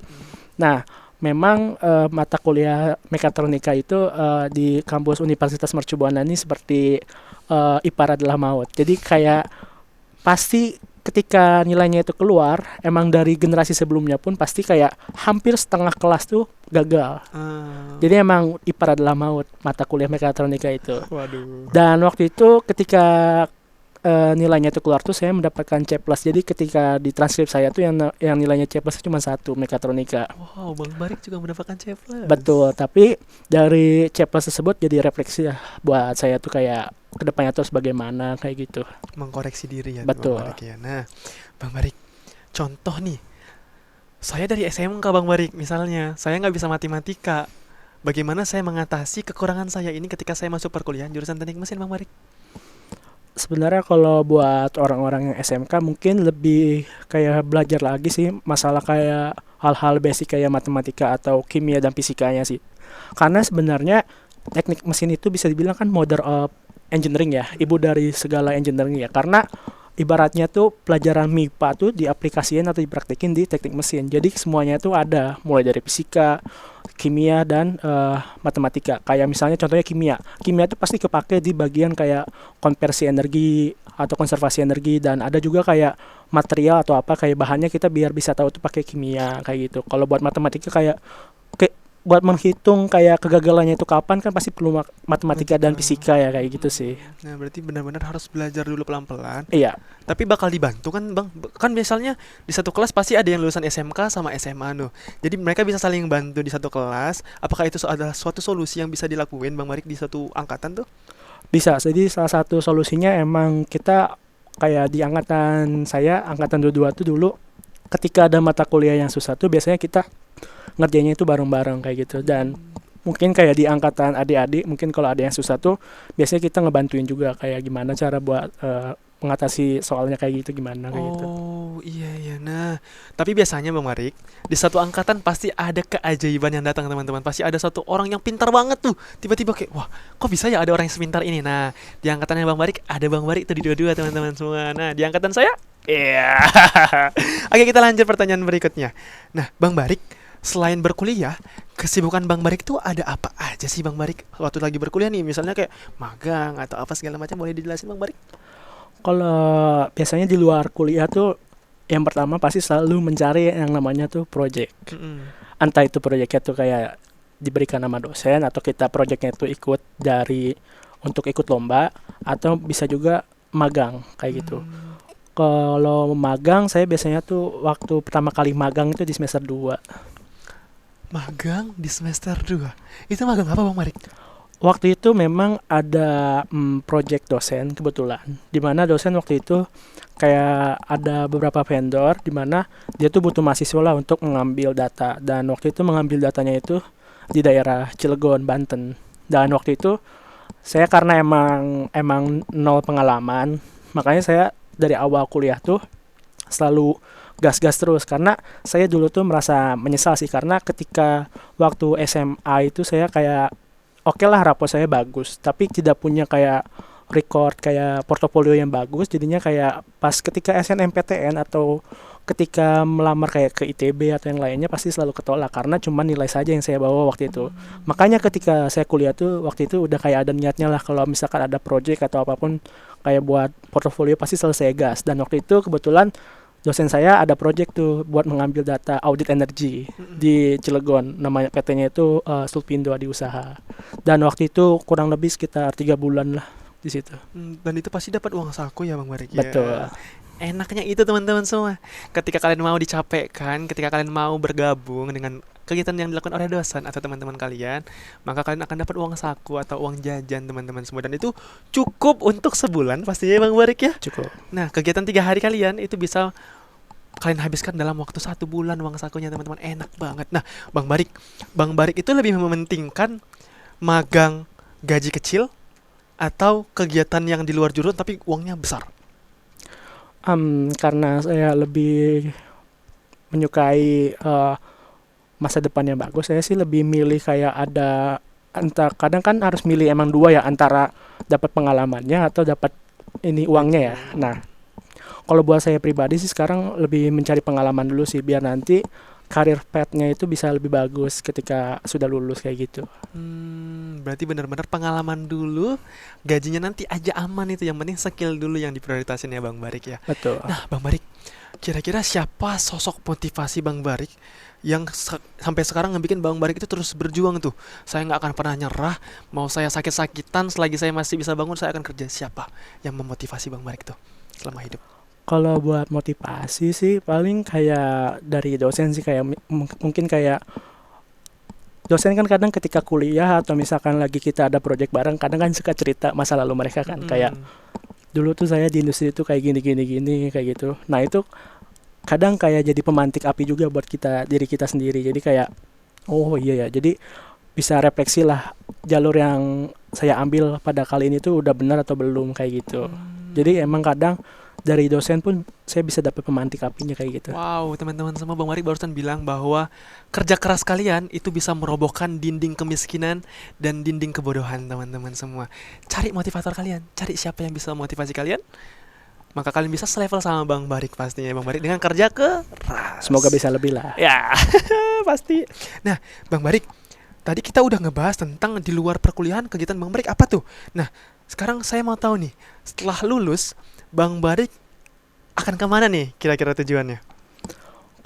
Nah, memang mata kuliah mekatronika itu di kampus Universitas Mercu Buana ini seperti ipar adalah maut. Jadi kayak pasti ketika nilainya itu keluar, emang dari generasi sebelumnya pun pasti kayak hampir setengah kelas tuh gagal. Jadi emang ipar adalah maut mata kuliah mekatronika itu. Waduh. Dan waktu itu ketika nilainya itu keluar tuh saya mendapatkan C+. Jadi ketika di transkrip saya tuh yang nilainya C+ cuma 1 mekatronika. Wow, Bang Barik juga mendapatkan C+. Betul, tapi dari C+ tersebut jadi refleksi ya buat saya tuh kayak kedepannya terus bagaimana kayak gitu. Mengkoreksi diri ya Betul. Bang Barik ya. Nah, Bang Barik, contoh nih, saya dari SMK Bang Barik misalnya, saya nggak bisa matematika. Bagaimana saya mengatasi kekurangan saya ini ketika saya masuk perkuliahan jurusan teknik mesin Bang Barik? Sebenarnya kalau buat orang-orang yang SMK mungkin lebih kayak belajar lagi sih masalah kayak hal-hal basic kayak matematika atau kimia dan fisikanya sih. Karena sebenarnya teknik mesin itu bisa dibilang kan mother of engineering ya, ibu dari segala engineering ya. Karena ibaratnya tuh pelajaran MIPA tuh diaplikasikan atau dipraktekin di teknik mesin. Jadi semuanya tuh ada, mulai dari fisika, kimia dan matematika. Kayak misalnya contohnya kimia. Kimia itu pasti kepake di bagian kayak konversi energi atau konservasi energi, dan ada juga kayak material atau apa kayak bahannya kita biar bisa tahu tuh pakai kimia kayak gitu. Kalau buat matematika kayak buat menghitung kayak kegagalannya itu kapan kan pasti perlu matematika dan fisika ya kayak gitu sih. Nah, berarti benar-benar harus belajar dulu pelan-pelan. Iya, Tapi bakal dibantu kan Bang? Kan misalnya di satu kelas pasti ada yang lulusan SMK sama SMA tuh. Jadi mereka bisa saling bantu di satu kelas. Apakah itu adalah suatu solusi yang bisa dilakuin Bang Marik di satu angkatan tuh? bisa. Jadi salah satu solusinya emang kita kayak di angkatan saya, angkatan 22 tuh dulu ketika ada mata kuliah yang susah tuh biasanya kita ngerjainnya itu bareng-bareng kayak gitu. Dan mungkin kayak di angkatan adik-adik, mungkin kalau ada yang susah tuh biasanya kita ngebantuin juga kayak gimana cara buat mengatasi soalnya kayak gitu gimana kayak gitu. Oh iya iya. Nah, tapi biasanya Bang Marik di satu angkatan pasti ada keajaiban yang datang teman-teman. Pasti ada satu orang yang pintar banget tuh. Tiba-tiba kayak wah kok bisa ya ada orang yang sepintar ini. Nah di angkatannya Bang Marik ada Bang Marik tuh di dua-dua teman-teman semua. Nah di angkatan saya iya. Oke kita lanjut pertanyaan berikutnya. Nah Bang Marik selain berkuliah kesibukan Bang Barik tuh ada apa aja sih Bang Barik waktu lagi berkuliah nih misalnya kayak magang atau apa segala macam boleh dijelasin Bang Barik? Kalau biasanya di luar kuliah tuh yang pertama pasti selalu mencari yang namanya tuh project. Mm-mm. Entah itu projectnya tuh kayak diberikan nama dosen atau kita projectnya tuh ikut dari untuk ikut lomba atau bisa juga magang kayak gitu. Hmm, Kalau magang saya biasanya tuh waktu pertama kali magang itu di semester 2. magang di semester 2. Itu magang apa Bang Barik? Waktu itu memang ada project dosen kebetulan, di mana dosen waktu itu kayak ada beberapa vendor di mana dia tuh butuh mahasiswa lah untuk mengambil data, dan waktu itu mengambil datanya itu di daerah Cilegon, Banten. Dan waktu itu saya karena emang nol pengalaman, makanya saya dari awal kuliah tuh selalu gas-gas terus karena saya dulu tuh merasa menyesal sih karena ketika waktu SMA itu saya kayak oke lah rapor saya bagus tapi tidak punya kayak record kayak portofolio yang bagus, jadinya kayak pas ketika SNMPTN atau ketika melamar kayak ke ITB atau yang lainnya pasti selalu ketolak karena cuma nilai saja yang saya bawa waktu itu. Makanya ketika saya kuliah tuh waktu itu udah kayak ada niatnya lah kalau misalkan ada project atau apapun kayak buat portofolio pasti selalu saya gas, dan waktu itu kebetulan dosen saya ada project tuh buat mengambil data audit energi di Cilegon, namanya PT-nya itu Sulpindo Adi Usaha. Dan waktu itu kurang lebih sekitar 3 bulan lah di situ. Dan itu pasti dapat uang saku ya Bang Barik ya. Betul. Enaknya itu teman-teman semua. Ketika kalian mau dicapekkan, ketika kalian mau bergabung dengan kegiatan yang dilakukan oleh dosen atau teman-teman kalian, maka kalian akan dapat uang saku atau uang jajan teman-teman semua, dan itu cukup untuk sebulan pastinya Bang Barik ya. Cukup. Nah, kegiatan 3 hari kalian itu bisa kalian habiskan dalam waktu 1 bulan uang sakunya teman-teman, enak banget. Nah, Bang Barik itu lebih mementingkan magang gaji kecil atau kegiatan yang di luar jurusan tapi uangnya besar? Karena saya lebih menyukai masa depan yang bagus, saya sih lebih milih kayak ada antara, kadang kan harus milih emang dua ya, antara dapat pengalamannya atau dapat ini uangnya ya. Nah, kalau buat saya pribadi sih sekarang lebih mencari pengalaman dulu sih biar nanti karir path-nya itu bisa lebih bagus ketika sudah lulus kayak gitu. Berarti benar-benar pengalaman dulu, gajinya nanti aja aman itu. Yang penting skill dulu yang diprioritasin ya Bang Barik ya. Betul. Nah, Bang Barik, kira-kira siapa sosok motivasi Bang Barik yang sampai sekarang ngebikin Bang Barik itu terus berjuang tuh? Saya nggak akan pernah nyerah, mau saya sakit-sakitan, selagi saya masih bisa bangun, saya akan kerja. Siapa yang memotivasi Bang Barik tuh selama hidup? Kalau buat motivasi sih paling kayak dari dosen sih, kayak mungkin kayak dosen kan kadang ketika kuliah atau misalkan lagi kita ada project bareng kadang kan suka cerita masa lalu mereka kan, kayak dulu tuh saya di industri itu kayak gini gini gini kayak gitu. Nah itu kadang kayak jadi pemantik api juga buat kita, diri kita sendiri. Jadi kayak oh iya ya, jadi bisa refleksi lah jalur yang saya ambil pada kali ini tuh udah benar atau belum kayak gitu. Jadi emang kadang dari dosen pun saya bisa dapat pemantik apinya kayak gitu. Wow, teman-teman semua, Bang Barik barusan bilang bahwa kerja keras kalian itu bisa merobohkan dinding kemiskinan dan dinding kebodohan, teman-teman semua. Cari motivator kalian, cari siapa yang bisa motivasi kalian, maka kalian bisa selevel sama Bang Barik pastinya, Bang Barik dengan kerja keras. Semoga bisa lebih lah. Ya, pasti. Nah, Bang Barik, tadi kita udah ngebahas tentang di luar perkuliahan kegiatan Bang Barik apa tuh. Nah, sekarang saya mau tahu nih, setelah lulus, Bang Barik akan kemana nih kira-kira tujuannya?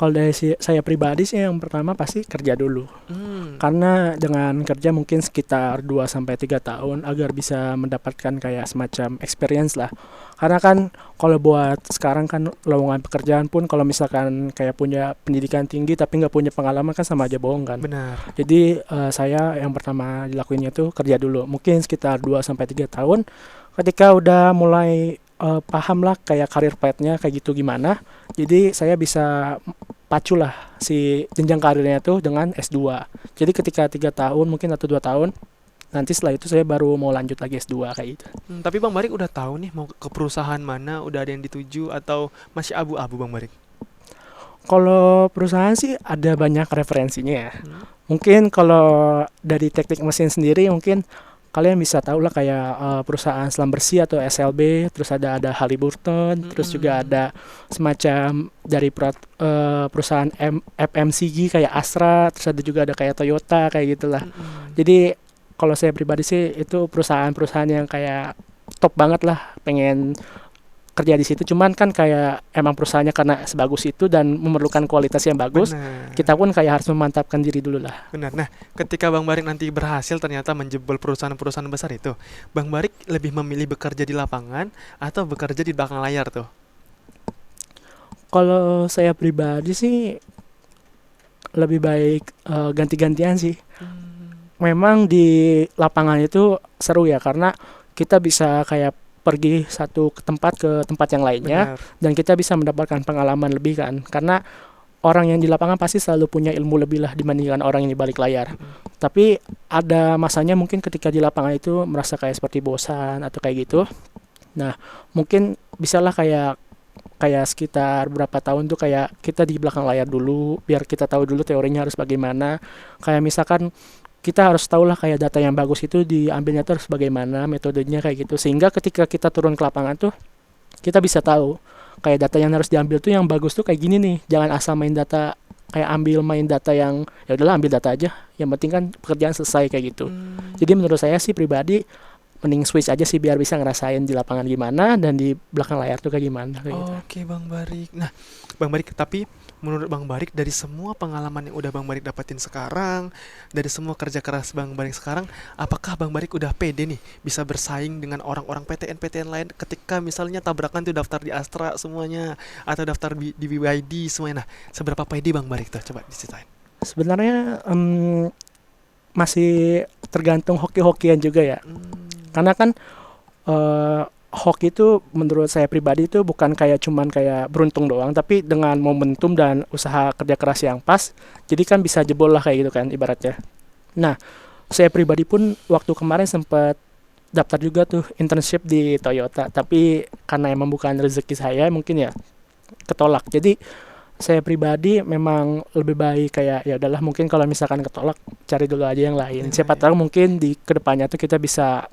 Kalau dari saya pribadi sih yang pertama pasti kerja dulu. Hmm, Karena dengan kerja mungkin sekitar 2 sampai 3 tahun agar bisa mendapatkan kayak semacam experience lah. Karena kan kalau buat sekarang kan lowongan pekerjaan pun kalau misalkan kayak punya pendidikan tinggi tapi nggak punya pengalaman kan sama aja bohong kan. benar. Jadi saya yang pertama dilakuinnya tuh kerja dulu. Mungkin sekitar 2 sampai 3 tahun. Ketika udah mulai paham lah kayak karir path-nya kayak gitu gimana. Jadi saya bisa pacu lah si jenjang karirnya tuh dengan S2. Jadi ketika 3 tahun mungkin atau 2 tahun nanti setelah itu saya baru mau lanjut lagi S2 kayak gitu. Tapi Bang Barik udah tahu nih mau ke perusahaan mana, udah ada yang dituju atau masih abu-abu Bang Barik? Kalau perusahaan sih ada banyak referensinya ya. Hmm. Mungkin kalau dari teknik mesin sendiri mungkin kalian bisa tahu lah kayak perusahaan selam bersih atau SLB, terus ada Halliburton, terus juga Mm-mm. ada semacam dari perusahaan FMCG kayak Astra, terus ada juga ada kayak Toyota kayak gitulah. Mm-mm. Jadi kalau saya pribadi sih itu perusahaan-perusahaan yang kayak top banget lah, pengen kerja di situ. Cuman kan kayak emang perusahaannya karena sebagus itu dan memerlukan kualitas yang bagus, Benar, kita pun kayak harus memantapkan diri dulu lah. benar. Nah, ketika Bang Barik nanti berhasil ternyata menjebol perusahaan-perusahaan besar itu, Bang Barik lebih memilih bekerja di lapangan atau bekerja di belakang layar tuh? Kalau saya pribadi sih lebih baik ganti-gantian sih. Hmm, Memang di lapangan itu seru ya karena kita bisa kayak pergi satu ke tempat yang lainnya benar. dan kita bisa mendapatkan pengalaman lebih kan. Karena orang yang di lapangan pasti selalu punya ilmu lebih lah dibandingkan orang yang di balik layar. Mm-mm. Tapi ada masanya mungkin ketika di lapangan itu merasa kayak seperti bosan atau kayak gitu. Nah, mungkin bisalah kayak sekitar berapa tahun tuh kayak kita di belakang layar dulu biar kita tahu dulu teorinya harus bagaimana. Kayak misalkan kita harus tahu lah kayak data yang bagus itu diambilnya tuh harus bagaimana metodenya kayak gitu sehingga ketika kita turun ke lapangan tuh kita bisa tahu kayak data yang harus diambil tuh yang bagus tuh kayak gini nih, jangan asal main data kayak main data yang ya udahlah ambil data aja yang penting kan pekerjaan selesai kayak gitu. Hmm. Jadi menurut saya sih pribadi mending switch aja sih biar bisa ngerasain di lapangan gimana dan di belakang layar tuh kayak gimana kayak gitu. Oke Bang Barik. Nah, Bang Barik, tapi menurut Bang Barik dari semua pengalaman yang udah Bang Barik dapetin sekarang, dari semua kerja keras Bang Barik sekarang, apakah Bang Barik udah pede nih bisa bersaing dengan orang-orang PTN-PTN lain ketika misalnya tabrakan tuh daftar di Astra semuanya atau daftar di BYD semuanya. Nah, seberapa pede Bang Barik tuh? Coba diceritain. Sebenarnya masih tergantung hoki-hokian juga ya. Hmm, Karena kan hoki itu menurut saya pribadi itu bukan kayak cuman kayak beruntung doang, tapi dengan momentum dan usaha kerja keras yang pas, jadi kan bisa jebol lah kayak gitu kan ibaratnya. Nah, saya pribadi pun waktu kemarin sempat daftar juga tuh internship di Toyota, tapi karena emang bukan rezeki saya mungkin ya ketolak. Jadi saya pribadi memang lebih baik kayak ya udahlah mungkin kalau misalkan ketolak cari dulu aja yang lain. yang Siapa lain. tahu mungkin di kedepannya tuh kita bisa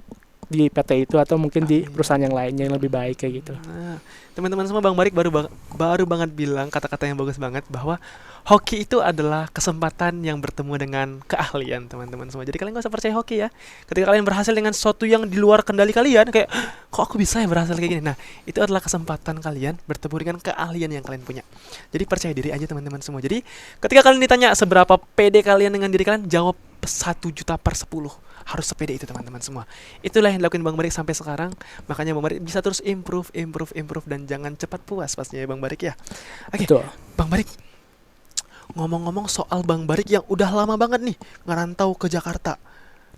di PT itu atau mungkin di Amin. perusahaan yang lainnya yang lebih baik kayak gitu. Nah, teman-teman semua, Bang Barik baru banget bilang kata-kata yang bagus banget bahwa hoki itu adalah kesempatan yang bertemu dengan keahlian, teman-teman semua. Jadi kalian gak usah percaya hoki ya. Ketika kalian berhasil dengan sesuatu yang di luar kendali kalian, kayak kok aku bisa ya berhasil kayak gini. Nah, itu adalah kesempatan kalian bertemu dengan keahlian yang kalian punya. Jadi percaya diri aja teman-teman semua. Jadi ketika kalian ditanya seberapa pede kalian dengan diri kalian, jawab 1 juta per 10. Harus sepede itu teman-teman semua. Itulah yang dilakuin Bang Barik sampai sekarang. Makanya Bang Barik bisa terus improve dan jangan cepat puas pastinya ya Bang Barik ya. Oke, Betul. Bang Barik, ngomong-ngomong soal Bang Barik yang udah lama banget nih ngerantau ke Jakarta.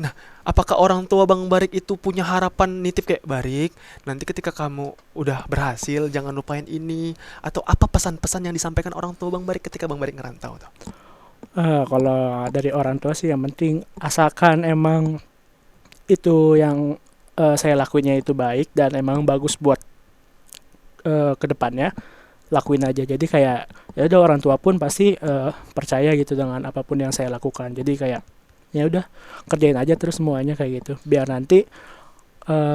Nah, apakah orang tua Bang Barik itu punya harapan nitip kayak Barik, nanti ketika kamu udah berhasil jangan lupain ini, atau apa pesan-pesan yang disampaikan orang tua Bang Barik ketika Bang Barik ngerantau tuh? Kalau dari orang tua sih yang penting asalkan emang itu yang saya lakuinnya itu baik dan emang bagus buat kedepannya lakuin aja. Jadi kayak ya udah orang tua pun pasti percaya gitu dengan apapun yang saya lakukan. Jadi kayak ya udah kerjain aja terus semuanya kayak gitu. Biar nanti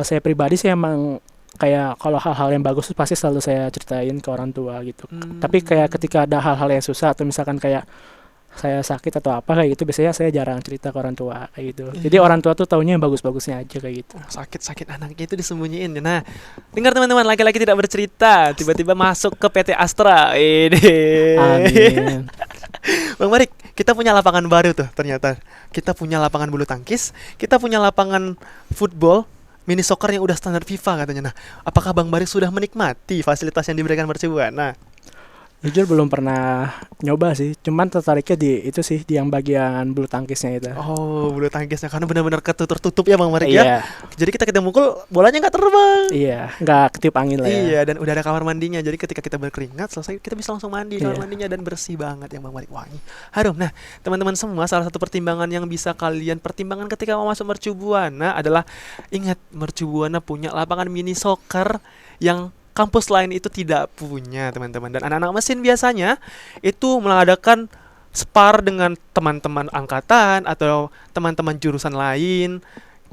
saya pribadi sih emang kayak kalau hal-hal yang bagus tuh pasti selalu saya ceritain ke orang tua gitu. Tapi kayak ketika ada hal-hal yang susah atau misalkan kayak saya sakit atau apa kayak gitu, biasanya saya jarang cerita ke orang tua kayak gitu. Jadi orang tua tuh taunya yang bagus-bagusnya aja kayak gitu. Sakit-sakit anaknya itu disembunyiin. Nah, dengar teman-teman, laki-laki tidak bercerita tiba-tiba masuk ke PT Astra. Amin. Bang Marik, kita punya lapangan baru tuh ternyata. Kita punya lapangan bulu tangkis, kita punya lapangan football, mini soccer yang udah standar FIFA katanya. Nah, apakah Bang Marik sudah menikmati fasilitas yang diberikan Mercubuana? Jujur belum pernah nyoba sih, cuman tertariknya di itu sih, di yang bagian bulu tangkisnya itu. Oh, bulu tangkisnya karena benar-benar tertutup ya Bang Marik ya. Iya, Jadi kita mukul bolanya nggak terbang. iya, nggak ketiup angin lah ya. Iya, dan udah ada kamar mandinya. Jadi ketika kita berkeringat selesai, kita bisa langsung mandi di kamar Iya. mandinya dan bersih banget yang Bang Marik, wangi, harum. Nah, teman-teman semua, salah satu pertimbangan yang bisa kalian pertimbangkan ketika mau masuk Mercubuana adalah ingat, Mercubuana punya lapangan mini soccer yang kampus lain itu tidak punya, teman-teman. Dan anak-anak mesin biasanya itu mengadakan spar dengan teman-teman angkatan atau teman-teman jurusan lain.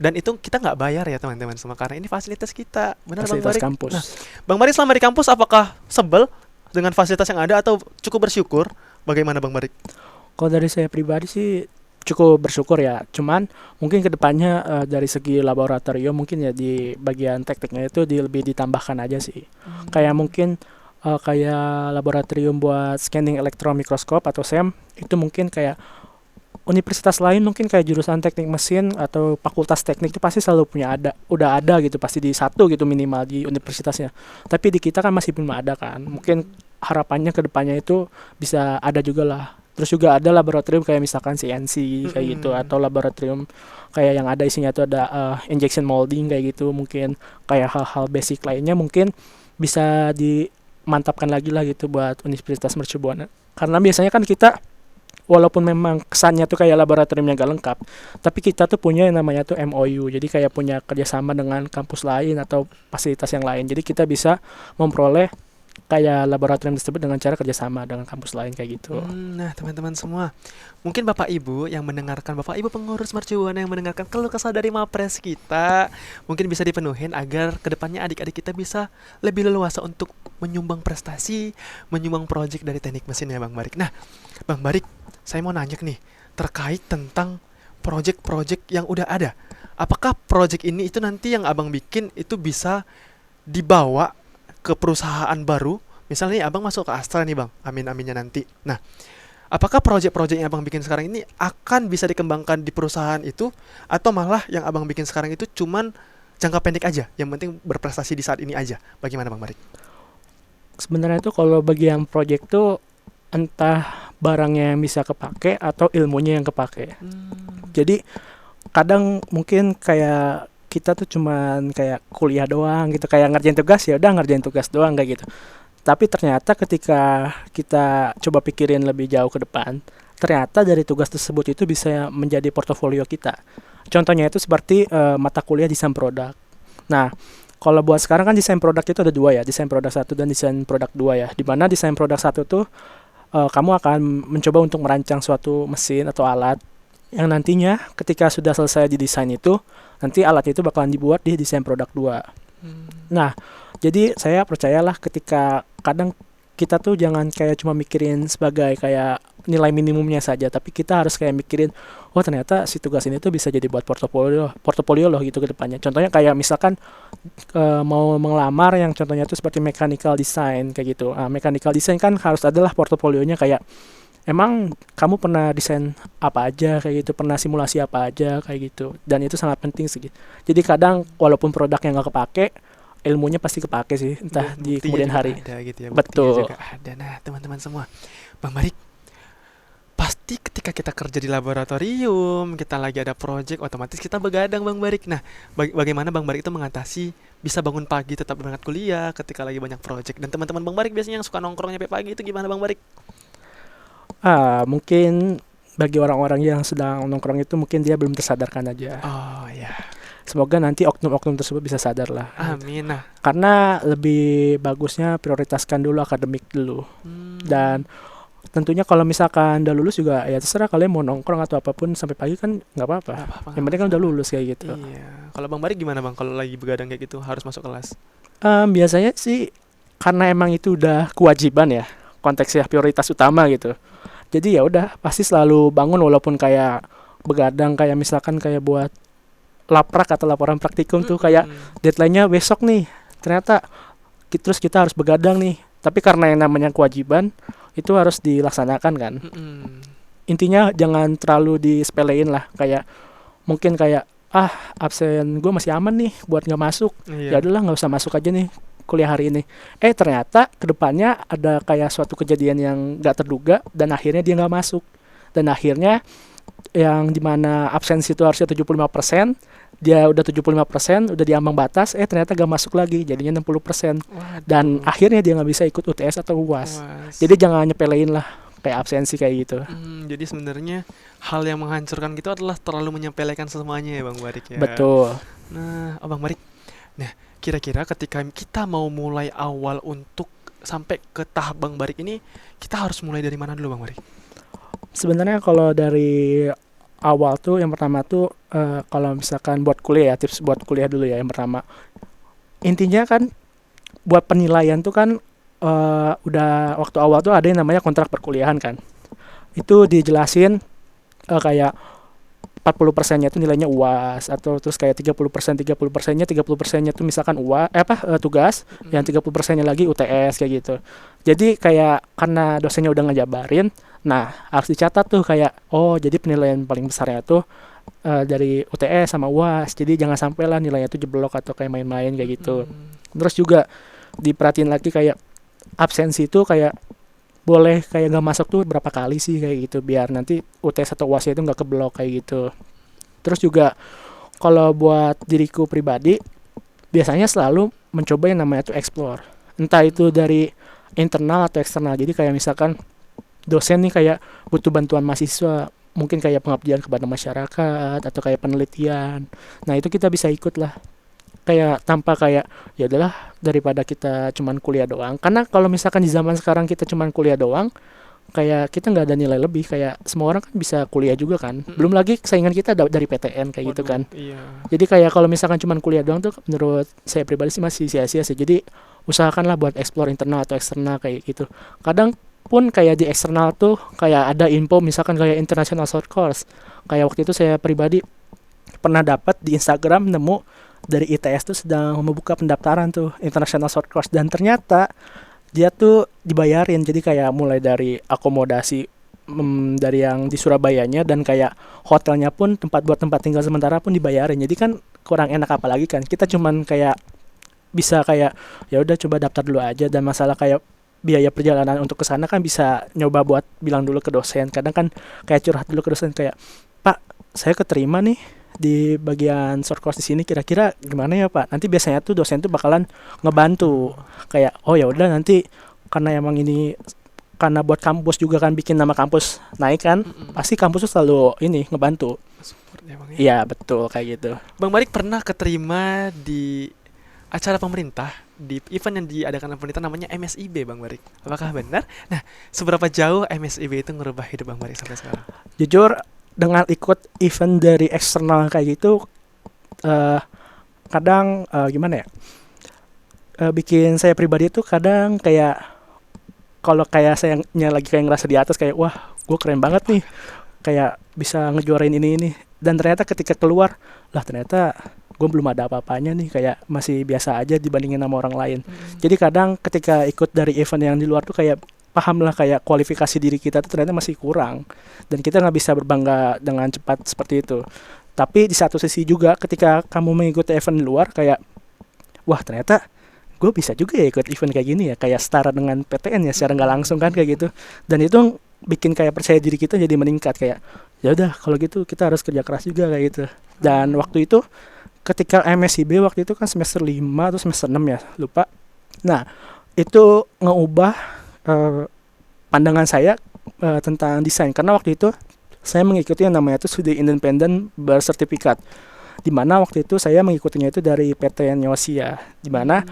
Dan itu kita nggak bayar ya teman-teman semua, karena ini fasilitas kita. Benar Bang Fasilitas Marik? kampus. Nah, Bang Marik selama di kampus apakah sebel dengan fasilitas yang ada atau cukup bersyukur? Bagaimana Bang Marik? Kalau dari saya pribadi sih cukup bersyukur ya. Cuman mungkin kedepannya dari segi laboratorium mungkin ya di bagian tekniknya itu lebih ditambahkan aja sih. Kayak mungkin kayak laboratorium buat scanning elektron mikroskop atau SEM itu mungkin kayak universitas lain mungkin kayak jurusan teknik mesin atau fakultas teknik itu pasti selalu udah ada gitu, pasti di satu gitu minimal di universitasnya. Tapi di kita kan masih belum ada kan. Mungkin harapannya kedepannya itu bisa ada juga lah. Terus juga ada laboratorium kayak misalkan CNC kayak gitu, atau laboratorium kayak yang ada isinya itu ada injection molding kayak gitu, mungkin kayak hal-hal basic lainnya mungkin bisa dimantapkan lagi lah gitu buat Universitas Mercubuana. Karena biasanya kan kita walaupun memang kesannya tuh kayak laboratoriumnya gak lengkap, tapi kita tuh punya yang namanya tuh MOU, jadi kayak punya kerjasama dengan kampus lain atau fasilitas yang lain, jadi kita bisa memperoleh kayak laboratorium tersebut dengan cara kerjasama dengan kampus lain kayak gitu. Nah, teman-teman semua, mungkin Bapak Ibu yang mendengarkan, Bapak Ibu pengurus Mercubuana yang mendengarkan keluh kesah dari Mapres kita, mungkin bisa dipenuhin agar kedepannya adik-adik kita bisa lebih leluasa untuk menyumbang prestasi, menyumbang proyek dari teknik mesin ya Bang Marik. Nah, Bang Marik, saya mau nanya nih terkait tentang proyek-proyek yang udah ada. Apakah proyek ini itu nanti yang Abang bikin itu bisa dibawa ke perusahaan baru? Misalnya nih, Abang masuk ke Astra nih Bang, amin-aminnya nanti. Nah, apakah proyek-proyek yang Abang bikin sekarang ini akan bisa dikembangkan di perusahaan itu, atau malah yang Abang bikin sekarang itu cuman jangka pendek aja, yang penting berprestasi di saat ini aja? Bagaimana Bang Marik? Sebenarnya tuh kalau bagi yang project tuh entah barangnya yang bisa kepake atau ilmunya yang kepake. Jadi kadang mungkin kayak kita tuh cuman kayak kuliah doang gitu, kayak ngerjain tugas ya udah ngerjain tugas doang kayak gitu. Tapi ternyata ketika kita coba pikirin lebih jauh ke depan, ternyata dari tugas tersebut itu bisa menjadi portofolio kita. Contohnya itu seperti mata kuliah desain produk. Nah, kalau buat sekarang kan desain produk itu ada dua ya, desain produk 1 dan desain produk 2 ya. Di mana desain produk 1 tuh kamu akan mencoba untuk merancang suatu mesin atau alat yang nantinya ketika sudah selesai di desain itu, nanti alat itu bakalan dibuat di desain produk 2. Nah, jadi saya percayalah ketika kadang kita tuh jangan kayak cuma mikirin sebagai kayak nilai minimumnya saja, tapi kita harus kayak mikirin, oh ternyata si tugas ini tuh bisa jadi buat portofolio loh gitu ke depannya. Contohnya kayak misalkan mau mengelamar yang contohnya tuh seperti mechanical design kayak gitu. Mechanical design kan harus adalah portofolionya kayak emang kamu pernah desain apa aja kayak gitu, pernah simulasi apa aja kayak gitu, dan itu sangat penting sih. Jadi kadang walaupun produknya nggak kepake, ilmunya pasti kepake sih, entah di kemudian hari. Ada gitu ya, Betul. juga ada. Nah, teman-teman semua, Bang Marik, pasti ketika kita kerja di laboratorium, kita lagi ada project, otomatis kita begadang Bang Marik. Nah, bagaimana Bang Marik itu mengatasi bisa bangun pagi tetap berangkat kuliah ketika lagi banyak project? Dan teman-teman Bang Marik biasanya yang suka nongkrong nyampe pagi itu gimana Bang Marik? Mungkin bagi orang-orang yang sedang nongkrong itu mungkin dia belum tersadarkan aja. Oh ya, Semoga nanti oknum-oknum tersebut bisa sadar lah. amin. Nah, Karena lebih bagusnya prioritaskan dulu akademik dulu. Dan tentunya kalau misalkan udah lulus juga ya terserah kalian mau nongkrong atau apapun sampai pagi kan nggak apa-apa. Yang penting kan udah lulus kayak gitu. Iya. Kalau Bang Marik gimana Bang? Kalau lagi begadang kayak gitu harus masuk kelas? Biasanya sih karena emang itu udah kewajiban ya, konteksnya prioritas utama gitu. Jadi ya udah pasti selalu bangun walaupun kayak begadang, kayak misalkan kayak buat laprak atau laporan praktikum tuh kayak deadline-nya besok nih. Ternyata terus kita harus begadang nih. Tapi karena yang namanya kewajiban itu harus dilaksanakan kan. Intinya jangan terlalu disepelein lah, kayak mungkin kayak absen gue masih aman nih buat nggak masuk, ya Iya. udahlah nggak usah masuk aja nih kuliah hari ini. Ternyata kedepannya ada kayak suatu kejadian yang nggak terduga dan akhirnya dia nggak masuk, dan akhirnya yang dimana absensi itu harusnya 75%, dia udah 75%, udah di ambang batas, ternyata gak masuk lagi, jadinya 60%. Dan Waduh. akhirnya dia nggak bisa ikut UTS atau UAS. Puas. Jadi jangan nyepelein lah kayak absensi kayak gitu. Jadi sebenarnya hal yang menghancurkan kita adalah terlalu menyepelekan semuanya ya Bang Barik ya. Betul. Nah, Bang Barik. Nah, kira-kira ketika kita mau mulai awal untuk sampai ke tahap Bang Barik ini, kita harus mulai dari mana dulu Bang Barik? Sebenarnya kalau dari awal tuh yang pertama tuh kalau misalkan buat kuliah ya, tips buat kuliah dulu ya yang pertama. Intinya kan buat penilaian tuh kan udah waktu awal tuh ada yang namanya kontrak perkuliahan kan. Itu dijelasin kayak 40%-nya itu nilainya UAS, atau terus kayak 30%-30%-nya 30%-nya itu misalkan tugas, yang 30%-nya lagi UTS kayak gitu. Jadi kayak karena dosennya udah ngejabarin, nah harus dicatat tuh kayak jadi penilaian paling besarnya tuh dari UTS sama UAS. Jadi jangan sampai lah nilainya tuh jeblok atau kayak main-main kayak gitu. Terus juga diperhatiin lagi kayak absensi itu kayak boleh kayak nggak masuk tuh berapa kali sih kayak gitu, biar nanti UTS atau UAS itu nggak keblok kayak gitu. Terus juga kalau buat diriku pribadi biasanya selalu mencoba yang namanya tuh explore, entah itu dari internal atau eksternal. Jadi kayak misalkan dosen nih kayak butuh bantuan mahasiswa, mungkin kayak pengabdian kepada masyarakat atau kayak penelitian, nah itu kita bisa ikut lah, kayak tanpa kayak ya adalah daripada kita cuman kuliah doang. Karena kalau misalkan di zaman sekarang kita cuman kuliah doang, kayak kita nggak ada nilai lebih, kayak semua orang kan bisa kuliah juga kan. Belum lagi saingan kita dari PTN kayak gitu kan. Iya. Jadi kayak kalau misalkan cuman kuliah doang tuh menurut saya pribadi sih masih sia-sia sih. Jadi usahakanlah buat explore internal atau eksternal kayak gitu. Kadang pun kayak di eksternal tuh kayak ada info misalkan kayak international short course. Kayak waktu itu saya pribadi pernah dapat di Instagram nemu dari ITS tuh sedang membuka pendaftaran tuh international short course, dan ternyata dia tuh dibayarin. Jadi kayak mulai dari akomodasi dari yang di Surabayanya, dan kayak hotelnya pun buat tempat tinggal sementara pun dibayarin. Jadi kan kurang enak, apalagi kan kita cuman kayak bisa kayak ya udah coba daftar dulu aja, dan masalah kayak biaya perjalanan untuk ke sana kan bisa nyoba buat bilang dulu ke dosen. Kadang kan kayak curhat dulu ke dosen kayak, "Pak, saya keterima nih di bagian short course di sini, kira-kira gimana ya Pak?" Nanti biasanya tuh dosen tuh bakalan ngebantu kayak ya udah nanti karena emang ini karena buat kampus juga kan, bikin nama kampus naik kan, pasti kampus tuh selalu ini ngebantu. Support ya Bang ya. Iya betul kayak gitu. Bang Barik pernah keterima di acara pemerintah, di event yang diadakan oleh pemerintah namanya MSIB Bang Barik. Apakah benar? Nah, seberapa jauh MSIB itu ngerubah hidup Bang Barik sampai sekarang? Jujur dengan ikut event dari eksternal kayak gitu kadang gimana ya, bikin saya pribadi tuh kadang kayak kalau kayak saya lagi kayak ngerasa di atas, kayak wah gue keren banget nih, kayak bisa ngejuarain ini, dan ternyata ketika keluar lah ternyata gue belum ada apa-apanya nih, kayak masih biasa aja dibandingin sama orang lain. Jadi kadang ketika ikut dari event yang di luar tuh kayak paham lah kayak kualifikasi diri kita tuh ternyata masih kurang, dan kita nggak bisa berbangga dengan cepat seperti itu. Tapi di satu sisi juga ketika kamu mengikuti event di luar, kayak wah ternyata gue bisa juga ya ikut event kayak gini ya, kayak setara dengan PTN ya secara nggak langsung kan kayak gitu. Dan itu bikin kayak percaya diri kita jadi meningkat, kayak ya udah kalau gitu kita harus kerja keras juga kayak gitu. Dan waktu itu ketika MSIB waktu itu kan semester 5 atau semester 6 ya, lupa. Nah, itu ngeubah pandangan saya tentang desain, karena waktu itu saya mengikuti yang namanya itu studi independen bersertifikat, di mana waktu itu saya mengikutinya itu dari PTN Yosia, di mana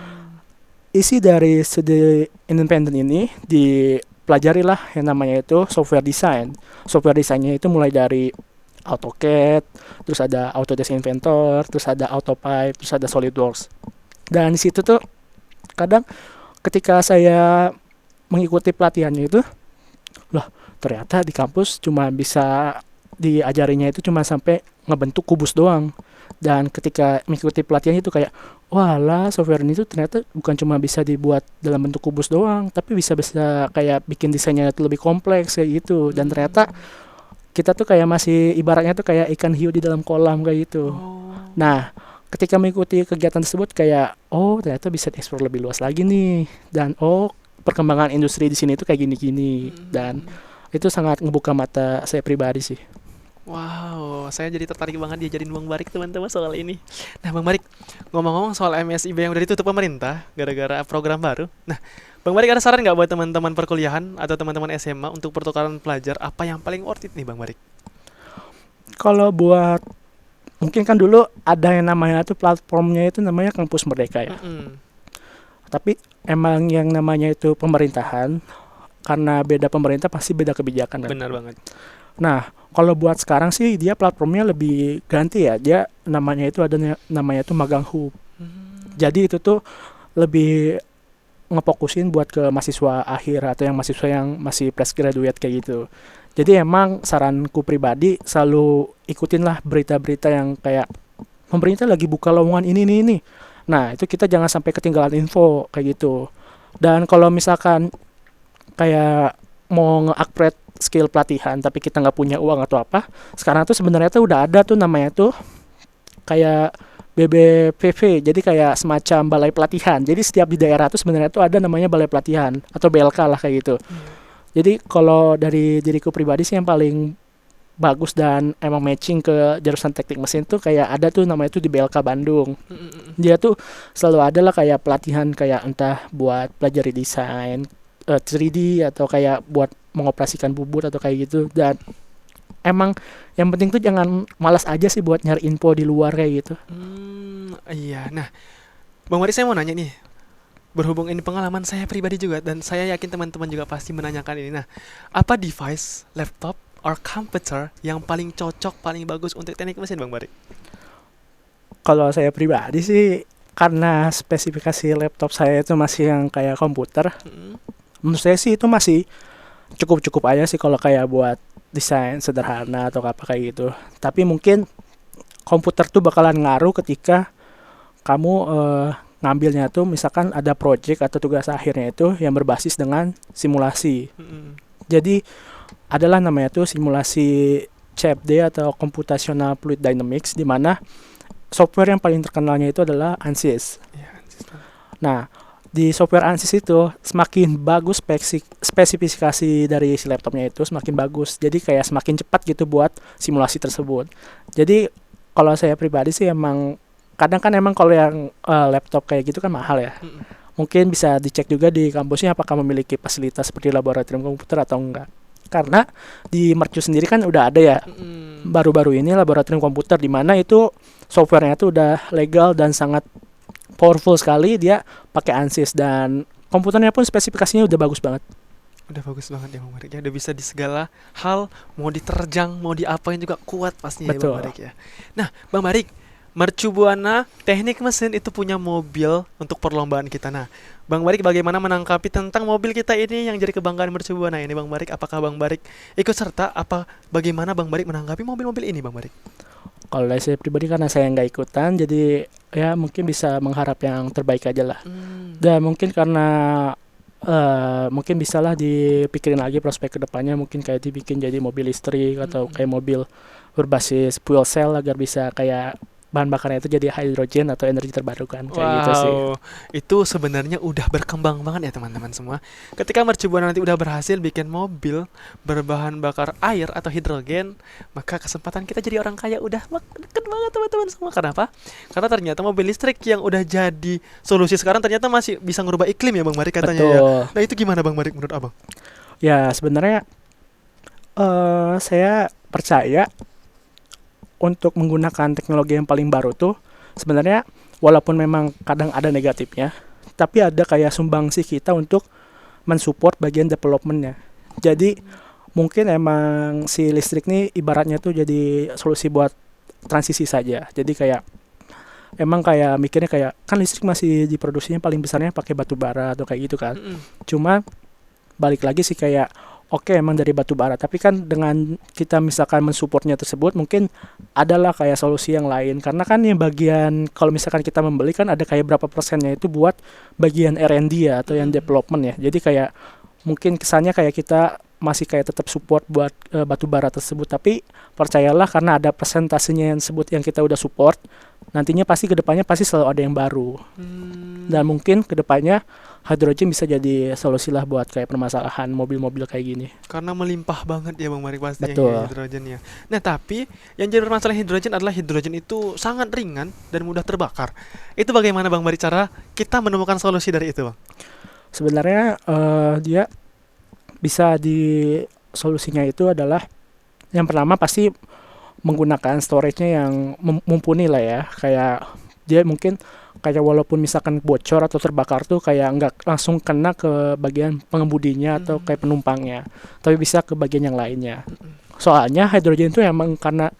isi dari studi independen ini dipelajari lah yang namanya itu software design. Software desainnya itu mulai dari AutoCAD, terus ada Autodesk Inventor, terus ada AutoPipe, terus ada SolidWorks. Dan di situ tuh kadang ketika saya mengikuti pelatihannya itu, lah Ternyata di kampus cuma bisa diajarinya itu cuma sampai ngebentuk kubus doang. Dan ketika mengikuti pelatihan itu kayak, walah software ini tuh ternyata bukan cuma bisa dibuat dalam bentuk kubus doang, tapi bisa kayak bikin desainnya itu lebih kompleks kayak gitu. Dan ternyata kita tuh kayak masih ibaratnya tuh kayak ikan hiu di dalam kolam kayak gitu. Oh. Nah, ketika mengikuti kegiatan tersebut kayak, oh ternyata bisa dieksplor lebih luas lagi nih. Dan oh perkembangan industri di sini tuh kayak gini-gini. Dan itu sangat ngebuka mata saya pribadi sih. Wow, saya jadi tertarik banget diajarin Bang Barik teman-teman soal ini. Nah, Bang Barik, ngomong-ngomong soal MSIB yang udah ditutup pemerintah gara-gara program baru. Nah, Bang Barik ada saran nggak buat teman-teman perkuliahan atau teman-teman SMA untuk pertukaran pelajar apa yang paling worth it nih, Bang Barik? Kalau buat mungkin kan dulu ada yang namanya tuh platformnya itu namanya Kampus Merdeka ya. Mm-mm. Tapi emang yang namanya itu pemerintahan, karena beda pemerintah pasti beda kebijakan kan. Benar banget. Nah, kalau buat sekarang sih dia platformnya lebih ganti ya. Dia namanya itu namanya itu Magang Hub. Jadi itu tuh lebih ngefokusin buat ke mahasiswa akhir atau yang mahasiswa yang masih fresh graduate kayak gitu. Jadi emang saranku pribadi selalu ikutin lah berita-berita yang kayak pemerintah lagi buka lowongan ini. Nah, itu kita jangan sampai ketinggalan info kayak gitu. Dan kalau misalkan kayak mau nge-upgrade skill pelatihan tapi kita nggak punya uang atau apa, sekarang tuh sebenarnya tuh udah ada tuh namanya tuh kayak BBPV, jadi kayak semacam balai pelatihan. Jadi setiap di daerah tuh sebenarnya tuh ada namanya balai pelatihan atau BLK lah kayak gitu. Jadi kalau dari diriku pribadi sih yang paling bagus dan emang matching ke jurusan teknik mesin tuh kayak ada tuh namanya tuh di BLK Bandung. Dia tuh selalu ada lah kayak pelatihan kayak entah buat pelajari desain 3D atau kayak buat mengoperasikan bubut atau kayak gitu. Dan emang yang penting tuh jangan malas aja sih buat nyari info di luar kayak gitu. Iya. Nah, Bang Barik saya mau nanya nih. Berhubung ini pengalaman saya pribadi juga dan saya yakin teman-teman juga pasti menanyakan ini. Nah, apa device, laptop, or computer yang paling cocok, paling bagus untuk teknik mesin, Bang Barik? Kalau saya pribadi sih karena spesifikasi laptop saya itu masih yang kayak komputer, menurut saya sih itu masih cukup aja sih kalau kayak buat desain sederhana atau apa kayak gitu. Tapi mungkin komputer tuh bakalan ngaruh ketika kamu ngambilnya tuh misalkan ada project atau tugas akhirnya itu yang berbasis dengan simulasi. Jadi adalah namanya tuh simulasi CFD atau Computational Fluid Dynamics, di mana software yang paling terkenalnya itu adalah ANSYS. Nah, di software ANSYS itu semakin bagus spesifikasi dari si laptopnya itu semakin bagus. Jadi kayak semakin cepat gitu buat simulasi tersebut. Jadi kalau saya pribadi sih emang kadang kan emang kalau yang laptop kayak gitu kan mahal ya. Mungkin bisa dicek juga di kampusnya apakah memiliki fasilitas seperti laboratorium komputer atau enggak. Karena di Mercu sendiri kan udah ada ya. Baru-baru ini laboratorium komputer di mana itu softwarenya tuh udah legal dan sangat powerful sekali. Dia pakai ANSYS dan komputernya pun spesifikasinya udah bagus banget. Udah bagus banget ya Bang Barik ya. Udah bisa di segala hal, mau diterjang, mau diapain juga kuat pastinya ya Bang Barik ya. Nah, Bang Barik, Mercu Buana Teknik Mesin itu punya mobil untuk perlombaan kita. Nah, Bang Barik bagaimana menangkapi tentang mobil kita ini yang jadi kebanggaan Mercu Buana ini Bang Barik? Apakah Bang Barik ikut serta? Bagaimana Bang Barik menangkapi mobil-mobil ini Bang Barik? Kalau dari saya pribadi karena saya nggak ikutan, jadi ya mungkin bisa mengharap yang terbaik aja lah. Dan mungkin karena mungkin bisalah dipikirin lagi prospek kedepannya, mungkin kayak dibikin jadi mobil listrik atau kayak mobil berbasis fuel cell agar bisa kayak bahan bakarnya itu jadi hidrogen atau energi terbarukan kayak gitu sih. Itu sebenarnya udah berkembang banget ya teman-teman semua. Ketika Mercu Buana nanti udah berhasil bikin mobil berbahan bakar air atau hidrogen, maka kesempatan kita jadi orang kaya udah deket banget teman-teman semua. Kenapa? Karena ternyata mobil listrik yang udah jadi solusi sekarang ternyata masih bisa ngerubah iklim ya Bang Barik katanya. Betul. Ya. Nah itu gimana Bang Barik menurut Abang? Ya sebenarnya saya percaya untuk menggunakan teknologi yang paling baru tuh sebenarnya walaupun memang kadang ada negatifnya, tapi ada kayak sumbangsi kita untuk mensupport bagian developmentnya. Jadi mungkin emang si listrik nih ibaratnya tuh jadi solusi buat transisi saja. Jadi kayak emang kayak mikirnya kayak kan listrik masih diproduksinya paling besarnya pakai batu bara atau kayak gitu kan. Cuma balik lagi sih kayak oke emang dari batu bara, tapi kan dengan kita misalkan mensupportnya tersebut mungkin adalah kayak solusi yang lain, karena kan yang bagian kalau misalkan kita membeli kan ada kayak berapa persennya itu buat bagian R&D ya atau yang development ya, jadi kayak mungkin kesannya kayak kita masih kayak tetap support buat batu bara tersebut, tapi percayalah karena ada persentasenya yang sebut yang kita udah support, nantinya pasti kedepannya pasti selalu ada yang baru. Dan mungkin kedepannya hydrogen bisa jadi solusi lah buat kayak permasalahan mobil-mobil kayak gini. Karena melimpah banget ya Bang Barik pastinya Betul. hidrogennya. Nah tapi yang jadi permasalahan hidrogen adalah hidrogen itu sangat ringan dan mudah terbakar. Itu bagaimana Bang Barik cara kita menemukan solusi dari itu Bang? Sebenarnya dia bisa di solusinya itu adalah yang pertama pasti menggunakan storage-nya yang mumpuni lah ya, kayak dia mungkin kayak walaupun misalkan bocor atau terbakar tuh kayak nggak langsung kena ke bagian pengemudinya atau kayak penumpangnya, tapi bisa ke bagian yang lainnya. Soalnya hidrogen itu emang karena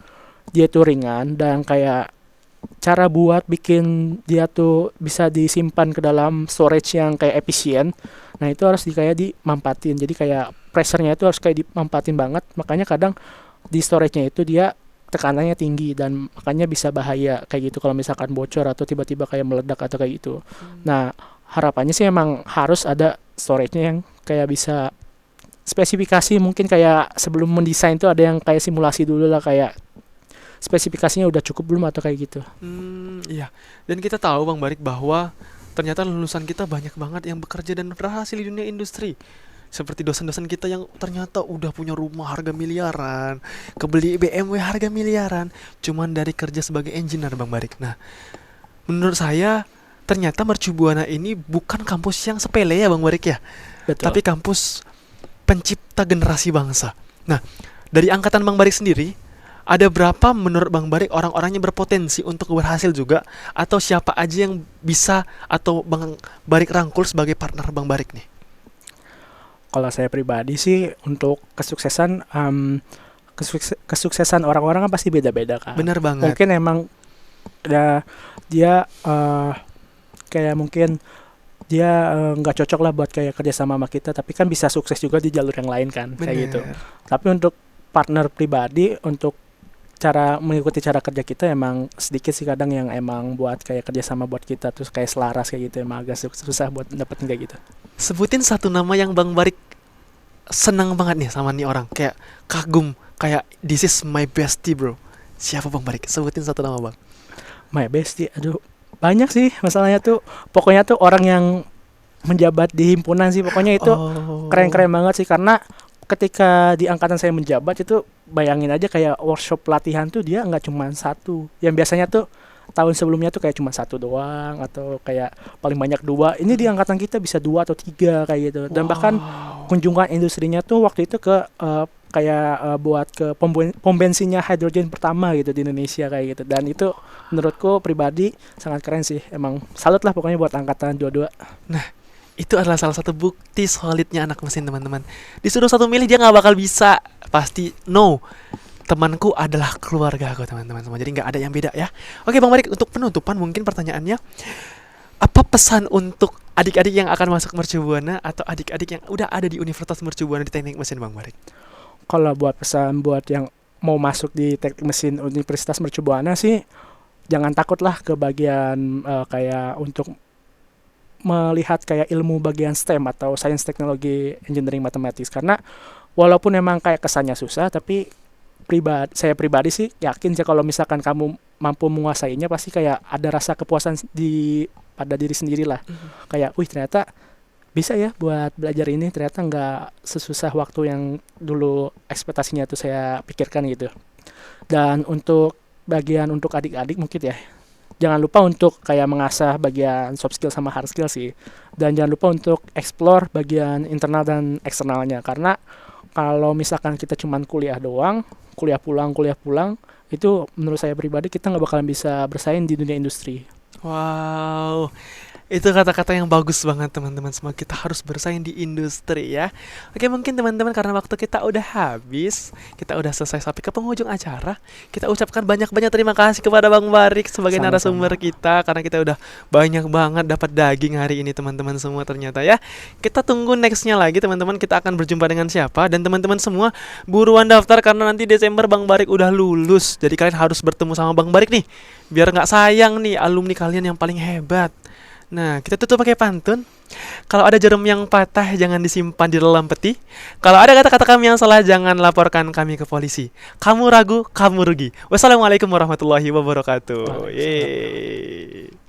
dia tuh ringan dan kayak cara buat bikin dia tuh bisa disimpan ke dalam storage yang kayak efisien, nah itu harus kayak dimampatin, jadi kayak pressure-nya itu harus kayak dimampatin banget, makanya kadang di storage-nya itu dia tekanannya tinggi dan makanya bisa bahaya kayak gitu kalau misalkan bocor atau tiba-tiba kayak meledak atau kayak gitu. Nah harapannya sih emang harus ada storage-nya yang kayak bisa spesifikasi, mungkin kayak sebelum mendesain tuh ada yang kayak simulasi dulu lah, kayak spesifikasinya udah cukup belum atau kayak gitu. Iya. Dan kita tahu Bang Barik bahwa ternyata lulusan kita banyak banget yang bekerja dan berhasil di dunia industri. Seperti dosen-dosen kita yang ternyata udah punya rumah harga miliaran, kebeli BMW harga miliaran, cuman dari kerja sebagai engineer Bang Barik. Nah, menurut saya ternyata Mercu Buana ini bukan kampus yang sepele ya Bang Barik ya, Betul. tapi kampus pencipta generasi bangsa. Nah, dari angkatan Bang Barik sendiri, ada berapa menurut Bang Barik orang-orangnya berpotensi untuk berhasil juga, atau siapa aja yang bisa atau Bang Barik rangkul sebagai partner Bang Barik nih? Kalau saya pribadi sih untuk kesuksesan orang-orang kan pasti beda-beda kan. Benar banget. Mungkin emang dia kayak mungkin dia nggak cocok lah buat kayak kerja sama kita, tapi kan bisa sukses juga di jalur yang lain kan, kayak gitu. Tapi untuk partner pribadi, untuk cara mengikuti cara kerja kita emang sedikit sih kadang yang emang buat kayak kerja sama buat kita terus kayak selaras kayak gitu, emang agak susah buat dapetin kayak gitu. Sebutin satu nama yang Bang Barik senang banget nih sama nih orang, kayak kagum, kayak this is my bestie bro. Siapa Bang Barik? Sebutin satu nama Bang. My bestie, aduh banyak sih masalahnya tuh. Pokoknya tuh orang yang menjabat di himpunan sih, pokoknya itu keren-keren banget sih, karena ketika di angkatan saya menjabat itu bayangin aja kayak workshop pelatihan tuh dia nggak cuma satu, yang biasanya tuh tahun sebelumnya tuh kayak cuma satu doang atau kayak paling banyak dua, ini di angkatan kita bisa 2 atau 3 kayak gitu. Dan bahkan kunjungan industrinya tuh waktu itu ke buat ke pom bensinnya hidrogen pertama gitu di Indonesia kayak gitu. Dan itu menurutku pribadi sangat keren sih, emang salut lah pokoknya buat angkatan 22. Nah, itu adalah salah satu bukti solidnya anak mesin teman-teman. Disuruh satu milih dia nggak bakal bisa, pasti no. Temanku adalah keluarga aku teman-teman semua, jadi nggak ada yang beda ya. Oke Bang Barik, untuk penutupan mungkin pertanyaannya, apa pesan untuk adik-adik yang akan masuk Mercu Buana atau adik-adik yang udah ada di Universitas Mercu Buana di Teknik Mesin Bang Barik? Kalau buat pesan buat yang mau masuk di Teknik Mesin Universitas Mercu Buana sih, jangan takut lah ke bagian kayak untuk melihat kayak ilmu bagian STEM atau Science, Technology, Engineering, Mathematics, karena walaupun memang kayak kesannya susah, tapi saya pribadi sih yakin sih kalau misalkan kamu mampu menguasainya pasti kayak ada rasa kepuasan pada diri sendiri lah. Kayak ternyata bisa ya buat belajar ini, ternyata nggak sesusah waktu yang dulu ekspektasinya tuh saya pikirkan gitu. Dan untuk bagian untuk adik-adik mungkin ya, jangan lupa untuk kayak mengasah bagian soft skill sama hard skill sih. Dan jangan lupa untuk explore bagian internal dan eksternalnya. Karena kalau misalkan kita cuman kuliah doang, kuliah pulang, itu menurut saya pribadi kita nggak bakalan bisa bersaing di dunia industri. Wow, Itu kata-kata yang bagus banget teman-teman semua. Kita harus bersaing di industri ya. Oke, mungkin teman-teman karena waktu kita udah habis, kita udah selesai sampai ke penghujung acara. Kita ucapkan banyak-banyak terima kasih kepada Bang Barik sebagai narasumber Sama-sama. kita karena kita udah banyak banget dapat daging hari ini teman-teman semua ternyata ya. Kita tunggu nextnya lagi teman-teman, kita akan berjumpa dengan siapa, dan teman-teman semua buruan daftar karena nanti Desember Bang Barik udah lulus. Jadi kalian harus bertemu sama Bang Barik nih. Biar nggak sayang nih alumni kalian yang paling hebat. Nah, kita tutup pakai pantun. Kalau ada jarum yang patah, jangan disimpan di dalam peti. Kalau ada kata-kata kami yang salah, jangan laporkan kami ke polisi. Kamu ragu, kamu rugi. Wassalamualaikum warahmatullahi wabarakatuh. Waalaikumsalam. Yeay.